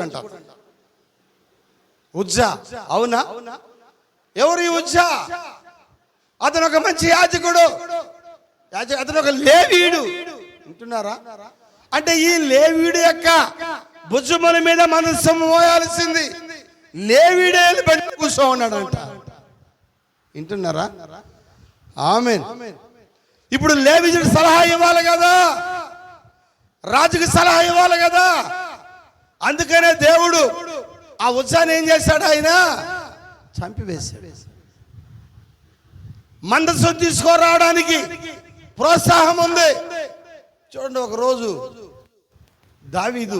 A: అంటారు, ఉజ్జా. అవునా? ఎవరు ఈ ఉజ్జా? అతను ఒక మంచి యాజకుడు, అతను ఒక లేవీయుడు. వింటున్నారా? అంటే ఈ లేవీయుడు యొక్క భుజముల మీద మనసు మోయాల్సింది లేవీయుడే బండి కూర్చో ఉన్నాడంట. వింటున్నారా? ఆమేన్. ఇప్పుడు లేవీయుడు సలహా ఇవ్వాలి కదా, రాజుకి సలహా ఇవ్వాలి కదా. అందుకనే దేవుడు ఆ ఉజ్జాని ఏం చేశాడు? ఆయన చంపివేశాడు. మందసం తీసుకురావడానికి ప్రోత్సాహం ఉంది. చూడండి, ఒక రోజు దావీదు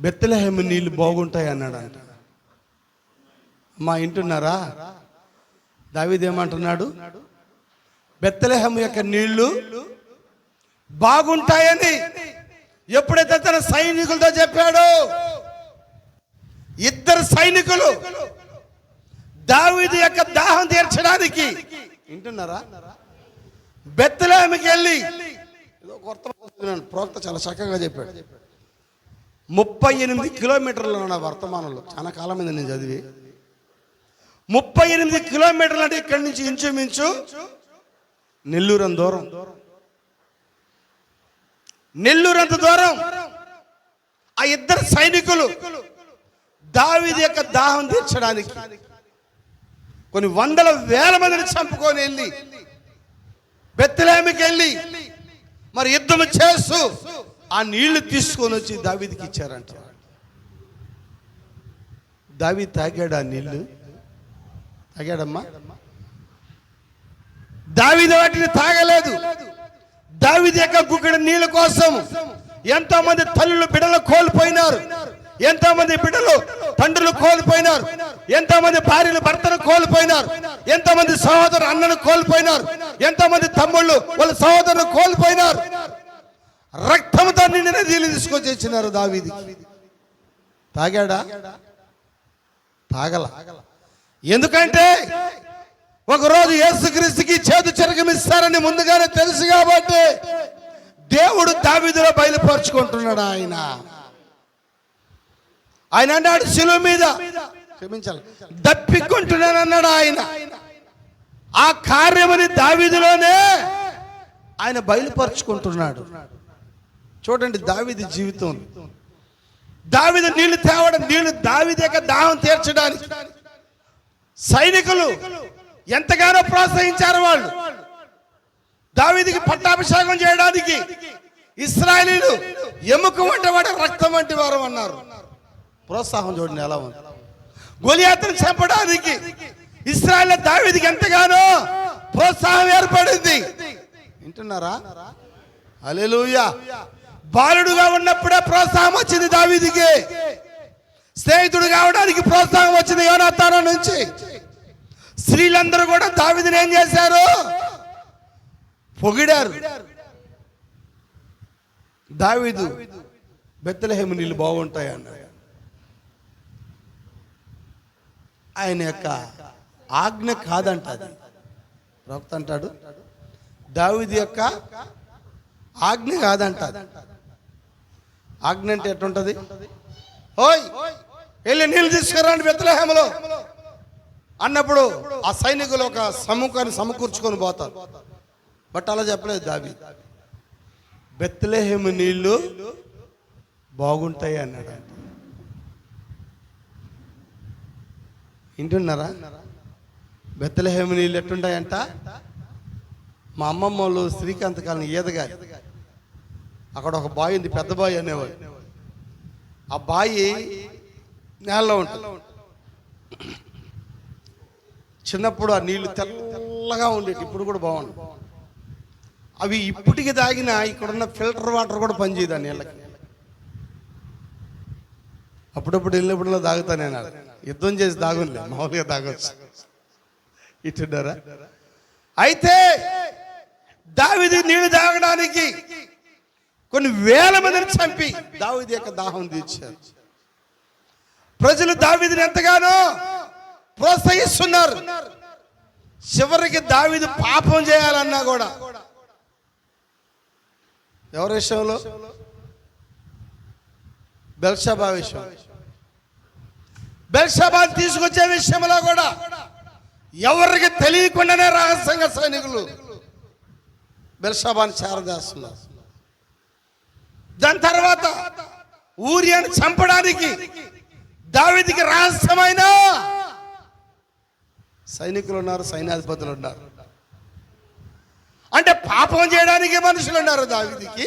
A: బెత్లెహేము నీళ్లు బాగుంటాయి అన్నాడు. మా ఇంటున్నారా? దావీదు ఏమంటున్నాడు? బెత్లెహేము యొక్క నీళ్లు బాగుంటాయని ఎప్పుడైతే తన సైనికులతో చెప్పాడో, ఇద్దరు సైనికులు దావీదు యొక్క దాహం తీర్చడానికి, వింటున్నారా, బెత్లెహేముకి వెళ్ళి, ఏదో ప్రవక్త చాలా చక్కగా చెప్పాడు. 38 కిలోమీటర్లు ఉన్న వర్తమానంలో, చాలా కాలం మీద నేను చదివి, 38 కిలోమీటర్లు అంటే ఇక్కడి నుంచి ఇంచుమించు నెల్లూరంత దూరం. ఆ ఇద్దరు సైనికులు దావీదు యొక్క దాహం తీర్చడానికి కొన్ని వందల వేల మందిని చంపుకొని వెళ్ళి బెత్లెహేముకి వెళ్ళి మరి యుద్ధం చేస్తూ ఆ నీళ్లు తీసుకొని వచ్చి దావీదుకి ఇచ్చారంట. దావీదు తాగాడు. ఆ నీళ్లు తాగాడమ్మా? దావీదు వాటిని తాగలేదు. దావీదు యొక్క గుక్కడి నీళ్ళ కోసం ఎంతో మంది తల్లులు బిడ్డలు కోల్పోయినారు, ఎంతో మంది బిడ్డలు తండ్రులు కోల్పోయినారు, ఎంతో మంది భార్యలు భర్తను కోల్పోయినారు, ఎంతో మంది సహోదరు అన్నను కోల్పోయినారు, ఎంతో మంది తమ్ముళ్ళు వాళ్ళ సహోదరులు కోల్పోయినారు. రక్తంతో నిండిన నీళ్ళు తీసుకొచ్చి ఇచ్చినారు దావీదు. తాగాడా? తాగల. ఎందుకంటే ఒకరోజు యేసుక్రీస్తుకి చేదు చెరగమిస్తారని ముందుగానే తెలుసు కాబట్టి దేవుడు దావీదులో బయలుపరుచుకుంటున్నాడు. ఆయన అన్నాడు శిలువ మీద, క్షమించాలి, దప్పికొంటున్నాను అన్నాడు ఆయన. ఆ కార్యమని దావీదులోనే ఆయన బయలుపరుచుకుంటున్నాడు. చూడండి దావీదు జీవితం. దావీదు నీళ్లు తేవడం, దావీదు యొక్క దాహం తీర్చడానికి సైనికులు ఎంతగానో ప్రోత్సహించారు. వాళ్ళు దావీదుకి పట్టాభిషేకం చేయడానికి ఇశ్రాయేలీయులు ఎముక వంటి వాడు, రక్తం వంటి వారు అన్నారు. ప్రోత్సాహం చూడండి ఎలా ఉంది. గొలియాతును చంపడానికి ఇశ్రాయేలు దావీదుకి ఎంతగానో ప్రోత్సాహం ఏర్పడింది. వింటున్నారా? హల్లెలూయా. బాలుడుగా ఉన్నప్పుడే ప్రోత్సాహం వచ్చింది దావీదుకి. స్నేహితుడు కావడానికి ప్రోత్సాహం వచ్చింది యోనాతాను నుంచి. స్త్రీలందరూ కూడా దావీదుని ఏం చేశారు? పొగిడారు. దావీదు బెత్లెహేము నీళ్ళు బాగుంటాయి అన్నారు. ఆయన యొక్క ఆజ్ఞ కాదంట అది. ప్రవక్త అంటాడు దావీదు యొక్క ఆజ్ఞ కాదంట. ఆజ్ఞ అంటే ఎట్లుంటది? ఓయ్ వెళ్ళి నీళ్ళు తీసుకురండి బెత్లెహేములో అన్నప్పుడు ఆ సైనికులు ఒక సముఖాన్ని సమకూర్చుకొని పోతారు. బట్ అలా చెప్పలేదు దావీదు. బెత్లెహేము నీళ్లు బాగుంటాయి అన్నాడు. వింటున్నారా? బెత్లెహేము నీళ్ళు ఎట్టుంటాయంట? మా అమ్మమ్మ వాళ్ళు శ్రీకాంత్ కాలనీ ఈదగారి అక్కడ ఒక బావి ఉంది, పెద్ద బావి అనేవాడు. ఆ బావి నేలలో ఉంటుంది. చిన్నప్పుడు ఆ నీళ్లు తెల్ల చల్లగా ఉండేది, ఇప్పుడు కూడా బాగుంది. అవి ఇప్పటికి తాగిన ఇక్కడున్న ఫిల్టర్ వాటర్ కూడా పనిచేయదు ఆ నీళ్ళకి. అప్పుడప్పుడు వెళ్ళినప్పుడు తాగుతా నేను, యుద్ధం చేసి తాగులే, మామూలుగా తాగొచ్చు. ఇట్టున్నారా? అయితే దావీదు నీళ్లు తాగడానికి కొన్ని వేల మందిని చంపి దావీదు యొక్క దాహం తీర్చారు. ప్రజలు దావీదుని ఎంతగానో ప్రోత్సహిస్తున్నారు. చివరికి దావీదు పాపం చేయాలన్నా కూడా ఎవరి విషయంలో? బెత్షెబా విషయం. బెత్షెబాను తీసుకొచ్చే విషయంలో కూడా ఎవరికి తెలియకుండానే రహస్యంగా సైనికులు బెత్షెబాను చేరదేస్తున్నారు. దాని తర్వాత ఊరియాను చంపడానికి దావీదుకి రహస్యమైన సైనికులు ఉన్నారు, సైన్యాధిపతులు ఉన్నారు. అంటే పాపం చేయడానికి మనుషులు ఉన్నారు దావీదుకి,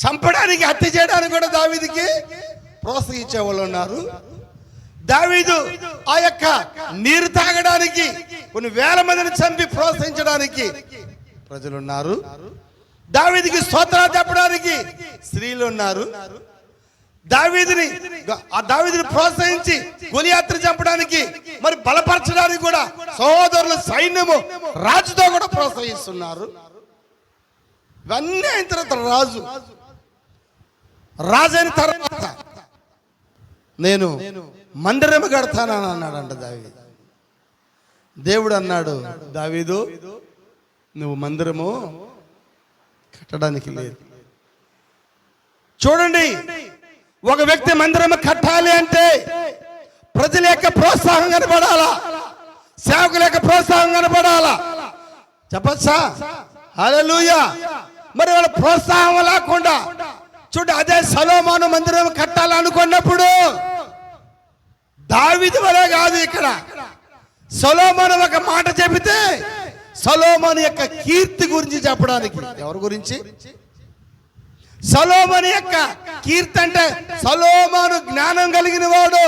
A: చంపడానికి, హత్య చేయడానికి కూడా దావీదుకి ప్రోత్సహించే వాళ్ళు ఉన్నారు. దావీదు ఆ యొక్క నీరు తాగడానికి కొన్ని వేల మందిని చంపి ప్రోత్సహించడానికి ప్రజలు ఉన్నారు. దావీదుకి స్తోత్రాలు చెప్పడానికి స్త్రీలు ఉన్నారు. దావీదుని ప్రోత్సహించి గొలియాతుని చంపడానికి, మరి బలపరచడానికి కూడా సహోదరులు, సైన్యము, రాజుతో కూడా ప్రోత్సహిస్తున్నారు. ఇవన్నీ అయిన తర్వాత రాజైన తర్వాత నేను మందిరము కడతానని అన్నాడంట దావీదు. దేవుడు అన్నాడు, దావీదు నువ్వు మందిరము కట్టడానికి లేదు. చూడండి, ఒక వ్యక్తి మందిరం కట్టాలి అంటే ప్రజల యొక్క ప్రోత్సాహం కనపడాలా, సేవకుల యొక్క ప్రోత్సాహం కనపడాలా. చెప్పచ్చా? హల్లెలూయా. మరి వాళ్ళ ప్రోత్సాహం లేకుండా చూడండి, అదే సొలొమోను మందిరం కట్టాలనుకున్నప్పుడు దావీదు వలే కాదు. ఇక్కడ సొలొమోను ఒక మాట చెబితే సొలొమోను యొక్క కీర్తి గురించి చెప్పడానికి. ఎవరి గురించి? సొలొమోను యొక్క కీర్తి అంటే సొలొమోను జ్ఞానం కలిగిన వాడు,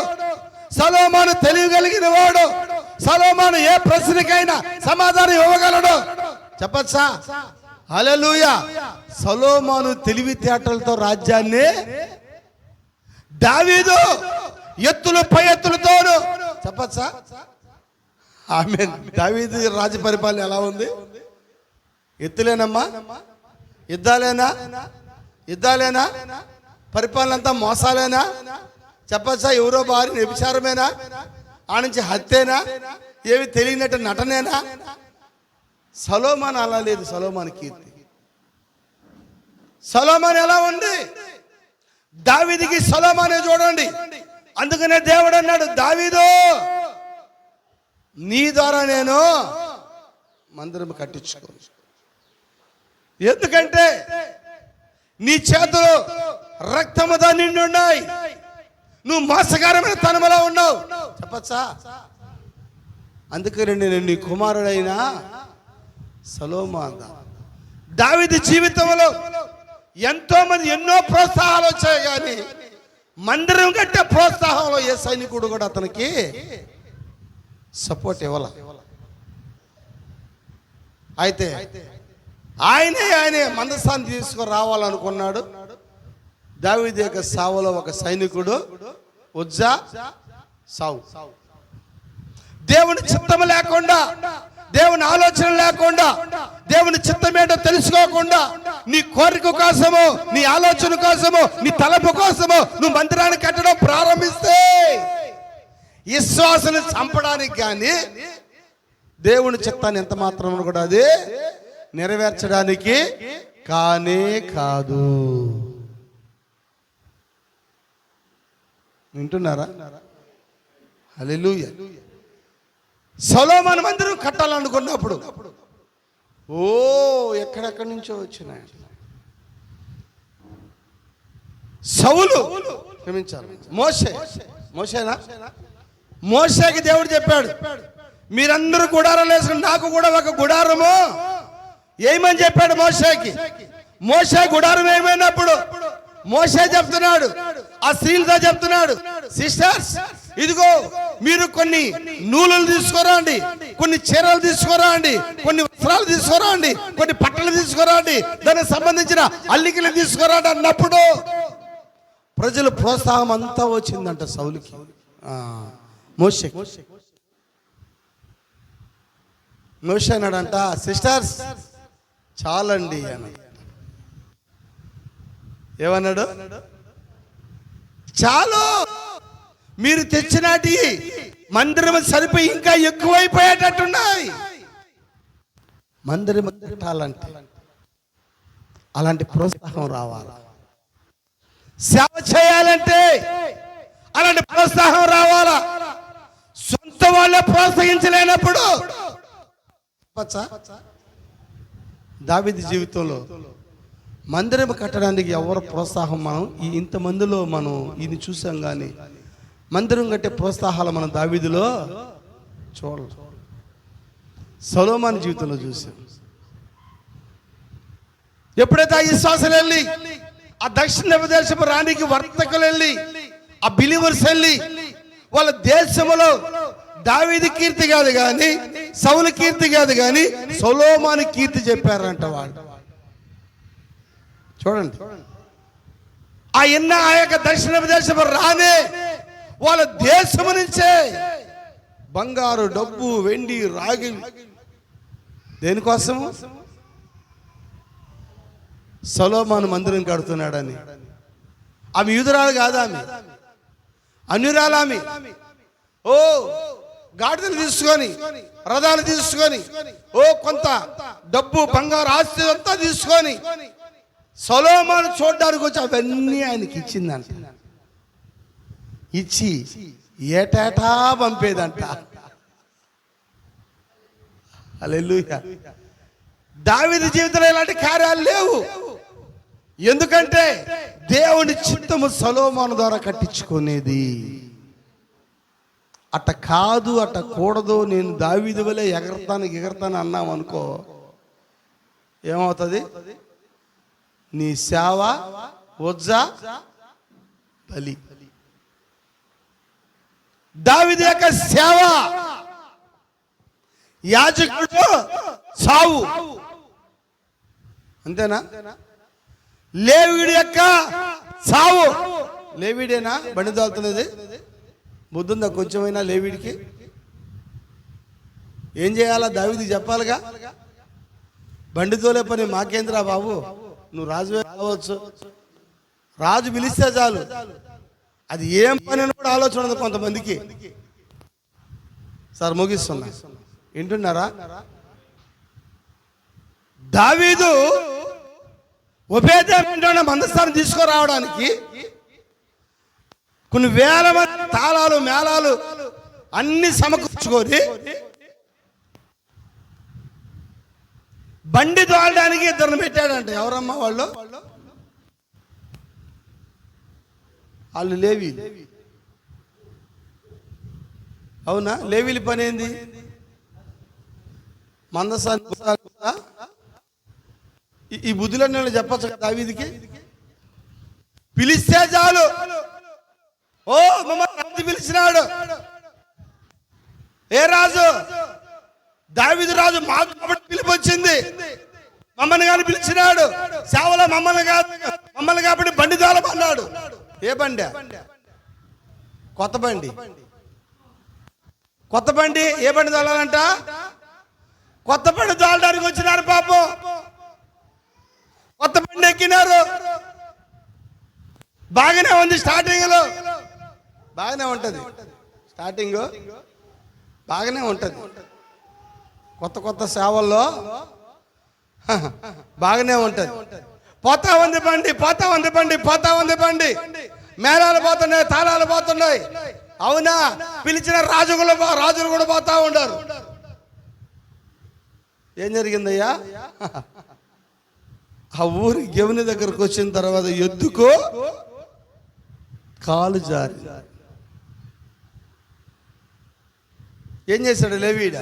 A: సొలొమోను తెలివి కలిగిన వాడు, సొలొమోను ఏ ప్రశ్నకైనా సమాధానం ఇవ్వగలడు. చెప్పచ్చా? హల్లెలూయా. సొలొమోను తెలివితేటలతో రాజ్యాన్ని, దావీదు ఎత్తులు పై ఎత్తులతోను. చెప్పచ్చా? ఆమేన్. దావీదు రాజ్య పరిపాలన ఎలా ఉంది? ఎత్తులేనమ్మా, యుద్ధాలేనా, పరిపాలన అంతా మోసాలేనా? చెప్పచ్చా? ఎవరో భార్య వ్యభిచారమేనా? ఆ నుంచి హత్యేనా? ఏవి తెలియనట్టు నటనేనా? సొలొమోను అలా లేదు. సొలొమోను కీర్తి, సొలొమోను ఎలా ఉంది? దావీదుకి సొలొమోనే చూడండి. అందుకనే దేవుడు అన్నాడు, దావీదు నీ ద్వారా నేను మందిరం కట్టించుకో. ఎందుకంటే నీ చేతులు రక్తముతో నిండి ఉన్నాయి, నువ్వు మోసకరమైన తనములో ఉన్నావు. చెప్పచ్చా? అందుకని నేను నీ కుమారుడైన సొలొమోను. దావీదు జీవితంలో ఎంతో మంది ఎన్నో ప్రోత్సాహాలు వచ్చాయి, కానీ మందిరం కట్టే ప్రోత్సాహంలో ఏ సైనికుడు కూడా అతనికి సపోర్ట్ ఇవ్వాల. అయితే ఆయనే మందస్థానం తీసుకుని రావాలనుకున్నాడు. దావీదు యొక్క సావులో ఒక సైనికుడు ఉజ్జా సావు. దేవుని చిత్తం లేకుండా, దేవుని ఆలోచన లేకుండా, దేవుని చిత్తం ఏంటో తెలుసుకోకుండా, నీ కోరిక కోసము, నీ ఆలోచన కోసము, నీ తలపు కోసము నువ్వు మందిరాన్ని కట్టడం ప్రారంభిస్తే విశ్వాసాన్ని చంపడానికి కానీ దేవుని చిత్తాన్ని ఎంత మాత్రం కూడా అది నెరవేర్చడానికి కానే కాదు. వింటున్నారా? హల్లెలూయా. సొలొమోను మందిరం కట్టాలనుకున్నప్పుడు ఎక్కడెక్కడి నుంచో వచ్చినాయి. సౌలు క్షమించాలి, మోషేకి దేవుడు చెప్పాడు, మీరందరూ గుడారం వేసుకుని నాకు కూడా ఒక గుడారము ఏమని చెప్పాడు మోషేకి. మోషే గుడారం ఏమైనప్పుడు మోషే చెప్తున్నాడు, ఆ స్త్రీలతో చెప్తున్నాడు, సిస్టర్స్ ఇదిగో మీరు కొన్ని నూలులు తీసుకురండి, కొన్ని చీరలు తీసుకురండి, కొన్ని వస్త్రాలు తీసుకురండి, కొన్ని పట్టలు తీసుకురండి, దానికి సంబంధించిన అల్లికలు తీసుకురండి అన్నప్పుడు ప్రజల ప్రోత్సాహం అంతా వచ్చిందంట సౌలుకి. మోషే అన్నాడంట, సిస్టర్స్ చాలండి అన్నాడు. ఏమన్నాడు? చాలు, మీరు తెచ్చినటి మందిరం సరిపోయి ఇంకా ఎక్కువైపోయేటట్టున్నాయి. మందిరం కట్టాలంటే అలాంటి ప్రోత్సాహం రావాలి. సేవ చేయాలంటే అలాంటి ప్రోత్సాహం రావాలా. సొంత వాళ్ళే ప్రోత్సహించలేనప్పుడు దావీదు జీవితంలో మందిరం కట్టడానికి ఎవరు ప్రోత్సాహం, మనం ఇంతమందిలో మనం ఇది చూసాం, కానీ మందిరం కట్టే ప్రోత్సాహాలు మనం దావీదులో చూడాలి. సొలొమోను జీవితంలో చూసాం. ఎప్పుడైతే ఆ విశ్వాసులు వెళ్ళి, ఆ దక్షిణ దేశపు రాణికి వర్తకులు వెళ్ళి, ఆ బిలీవర్స్ వెళ్ళి వాళ్ళ దేశంలో దావీదు కీర్తి కాదు కానీ, సౌలు కీర్తి కాదు కానీ, సొలొమోను కీర్తి చెప్పారంట వాళ్ళు. చూడండి, ఆ యొక్క దక్షిణ దేశపు రాణి వాళ్ళ దేశము నుంచే బంగారు, డబ్బు, వెండి, రాగి, దేనికోసము? సొలొమోను మందిరం కడుతున్నాడని. ఆమె యూదురాలు కాదు, ఆమె అన్యురాలు. ఆమె గాడిదలు తీసుకొని, రథాలు తీసుకొని, కొంత డబ్బు, బంగారు ఆస్తి అంతా తీసుకొని సొలొమోను చూడడానికి వచ్చి అవన్నీ ఆయనకి ఇచ్చిందంట. ఇచ్చి ఏటేటా పంపేదంట. హల్లెలూయా. దావీదు జీవితంలో ఇలాంటి కార్యాలు లేవు. ఎందుకంటే దేవుని చిత్తము సొలొమోను ద్వారా కట్టించుకునేది. అట్ట కాదు, అట్ట కూడదు, నేను దావీదు వలె ఎగరతాను అన్నాం అనుకో, ఏమవుతుంది? నీ సేవ వజ్జా బలి. దావీదు యొక్క సేవ యాజకుడు సావు, అంతేనా? లేవీడి యొక్క సావు, లేవీడేనా బండి తోలుతున్నది? బుద్ధుందా కొంచెమైనా లేవీడికి? ఏం చేయాలా? దావీదుకి చెప్పాలిగా. బండి తోలే పని మాకేంద్రా బాబు, నువ్వు రాజువే కావచ్చు, రాజు పిలిస్తే చాలు, అది ఏం పని అని కూడా ఆలోచన ఉంది కొంతమందికి. సార్ ముగిస్తున్నా, వింటున్నారా? దావీదు ఉపేదమైన మందస్థానం తీసుకురావడానికి కొన్ని వేల మంది తాళాలు, మేళాలు అన్ని సమకూర్చుకొని బండి తోలడానికి ఇద్దరిని పెట్టాడంట. ఎవరమ్మా వాళ్ళు? వాళ్ళు లేవి. అవునా? లేవీల పని ఏంది? మందసాన్ని ఈ బుద్ధులన్నీ చెప్పచ్చు కదా. దావీదుకి పిలిస్తే చాలు, మమ్మల్ని రాజు పిలిచినాడు. ఏ రాజు? దావీదు రాజు. మాకు కాబట్టి పిలుపు వచ్చింది, మమ్మల్ని కానీ పిలిచినాడు. సేవలో మమ్మల్ని కాబట్టి బండి తోలమన్నాడు. ఏ బండి? కొత్త బండి. కొత్త బండి. ఏ బండి తోలాలంట? కొత్త బండి తోలడానికి వచ్చినారు పాపం. కొత్త బండి ఎక్కినారు. బాగానే ఉంది, స్టార్టింగ్ లో బాగానే ఉంటది, స్టార్టింగ్ బాగానే ఉంటది. కొత్త సేవల్లో బాగానే ఉంటది. పోతా ఉంది బండి, మేళాలు పోతున్నాయి, తాళాలు పోతున్నాయి. అవునా? పిలిచిన రాజులు కూడా పోతా ఉంటారు. ఏం జరిగిందయ్యా? ఆ ఊరి గెవని దగ్గరకు వచ్చిన తర్వాత ఎద్దుకో కాలు జారి ఏం చేశాడు లేవీడ?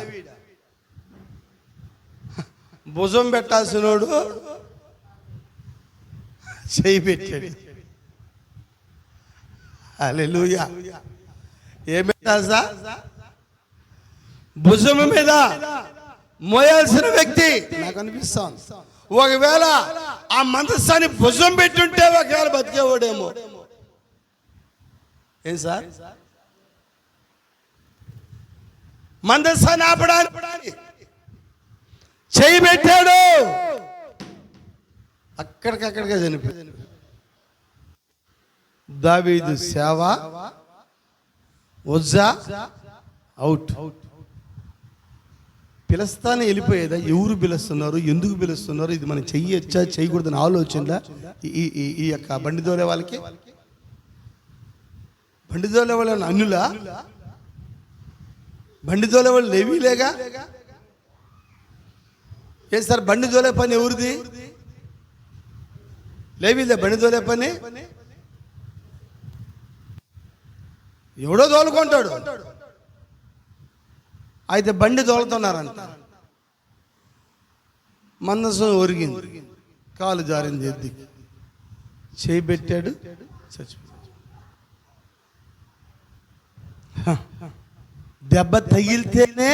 A: భుజం పెట్టాల్సినోడు చేయి పెట్టాడు. హల్లెలూయా. ఏమి తెలుసా? భుజం మీద మోయాల్సిన వ్యక్తి నాకు అనిపిస్తాను. ఒకవేళ ఆ మందసాన్ని భుజం పెట్టుంటే ఒకవేళ బతికేవాడేమో. ఏం సార్? మందసాన్ని ఆపడానికి చేయి పెట్టాడు, అక్కడికక్కడికే చనిపోయాడు. దావీదు సేవ ఉజ్జా అవుట్. పిలుస్తానే వెళ్ళిపోయేదా? ఎవరు పిలుస్తున్నారు, ఎందుకు పిలుస్తున్నారు, ఇది మనం చెయ్యొచ్చా చేయకూడదని ఆలోచనలా ఈ యొక్క బండి దోలే వాళ్ళకి? బండి దోలే వాళ్ళని అన్నులా? బండి దోలే వాళ్ళు లేవీలేగా? ఏ సార్ బండి దోలే పని ఎవరిది? లేవీలే బండి దోలే పని. ఎవడో తోలుకుంటాడు. అయితే బండి తోలుతున్నారంట. మందసం ఒరిగింది, కాలు జారింది, ఎద్దికి చేయి పెట్టాడు, చచ్చిపోయాడు. దెబ్బ తగిలితేనే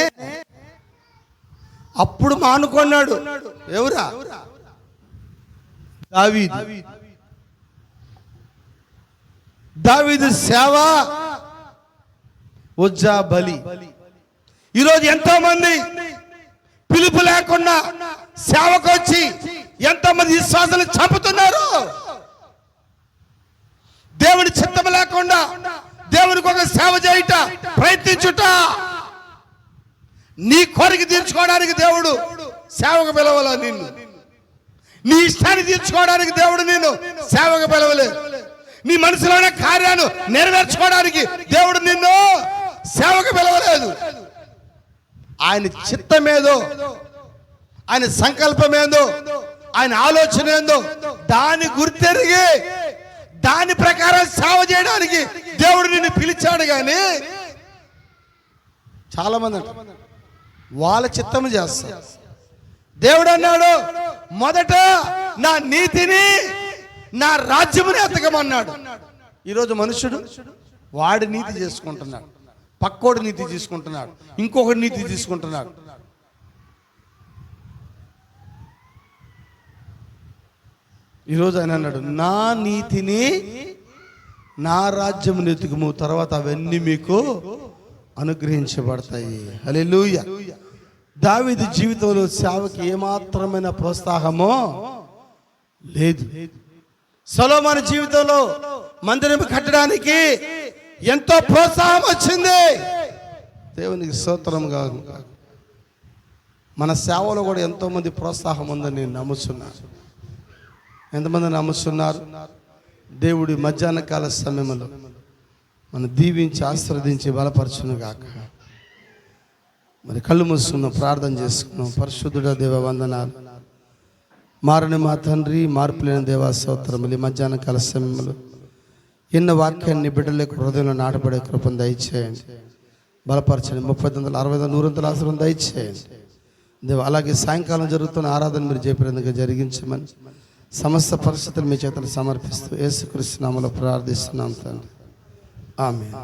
A: అప్పుడు మానుకున్నాడు. ఎవరా? దావీదు. దావీదు సేవ ఉజ్జా బలి. ఈరోజు ఎంతో మంది పిలుపు లేకుండా సేవకు వచ్చి ఎంతో మంది విశ్వాసాలు చంపుతున్నారు. దేవుని చిత్తం లేకుండా దేవునికి ఒక సేవ చేయుట, ప్రయత్నించుట, నీ కోరిక తీర్చుకోవడానికి దేవుడు సేవకు పిలవలే నిన్ను. నీ ఇష్టాన్ని తీర్చుకోవడానికి దేవుడు నిన్ను సేవకు పిలవలేదు. నీ మనసులోనే కార్యాలు నెరవేర్చుకోవడానికి దేవుడు నిన్ను సేవకు పిలవలేదు. ఆయన చిత్తమేదో, ఆయన సంకల్పమేందో, ఆయన ఆలోచన ఏందో దాన్ని గుర్తెరిగి దాని ప్రకారం సేవ చేయడానికి దేవుడు నిన్ను పిలిచాడు. కానీ చాలా మంది వాళ్ళ చిత్తము చేస్తారు. దేవుడు అన్నాడు, మొదట నా నీతిని నా రాజ్యముని ఎతకమన్నాడు. ఈరోజు మనుషుడు వాడి నీతి చేసుకుంటున్నాడు, పక్కోడి నీతి తీసుకుంటున్నాడు, ఇంకొకటి నీతి తీసుకుంటున్నాడు. ఈరోజు ఆయన అన్నాడు, నా నీతిని నా రాజ్యముని ఎతుకుము, తర్వాత అవన్నీ మీకు అనుగ్రహించబడతాయి. హల్లెలూయా. దావీదు జీవితంలో సేవకి ఏమాత్రమైన ప్రోత్సాహమో లేదు. సొలొమోను జీవితంలో మందిరం కట్టడానికి ఎంతో ప్రోత్సాహం వచ్చింది. దేవునికి స్తోత్రంగా. మన సేవలో కూడా ఎంతో మంది ప్రోత్సాహం ఉందని నేను నమ్ముతున్నాను. ఎంతమంది నమ్ముతున్నారు? దేవుడి మధ్యాహ్న కాల సమయంలో మనం దీవించి ఆశీర్వదించి బలపరచును గాక. మరి కళ్ళు మూసుకున్నాం, ప్రార్థన చేసుకున్నాం. పరిశుద్ధుడ దేవ వందనాలు. మారని మా తండ్రి, మార్పు లేని దేవా స్తోత్రములు. ఈ మధ్యాహ్న కాల సమయంలో ఎన్న వాక్యాన్ని బిడ్డలకు హృదయంలో నాటబడే కృపను దయచేయండి, బలపరచండి. 30, 60, 100 ఆశీర్వాదం దయచేయండి దేవ. అలాగే సాయంకాలం జరుగుతున్న ఆరాధన మీరు చెప్పినందుకు జరిగించమని సమస్త పరిస్థితులు మీ చేతులు సమర్పిస్తూ యేసుక్రీస్తు నామములో ప్రార్థిస్తున్నాం తండ్రి. ఆమేన్.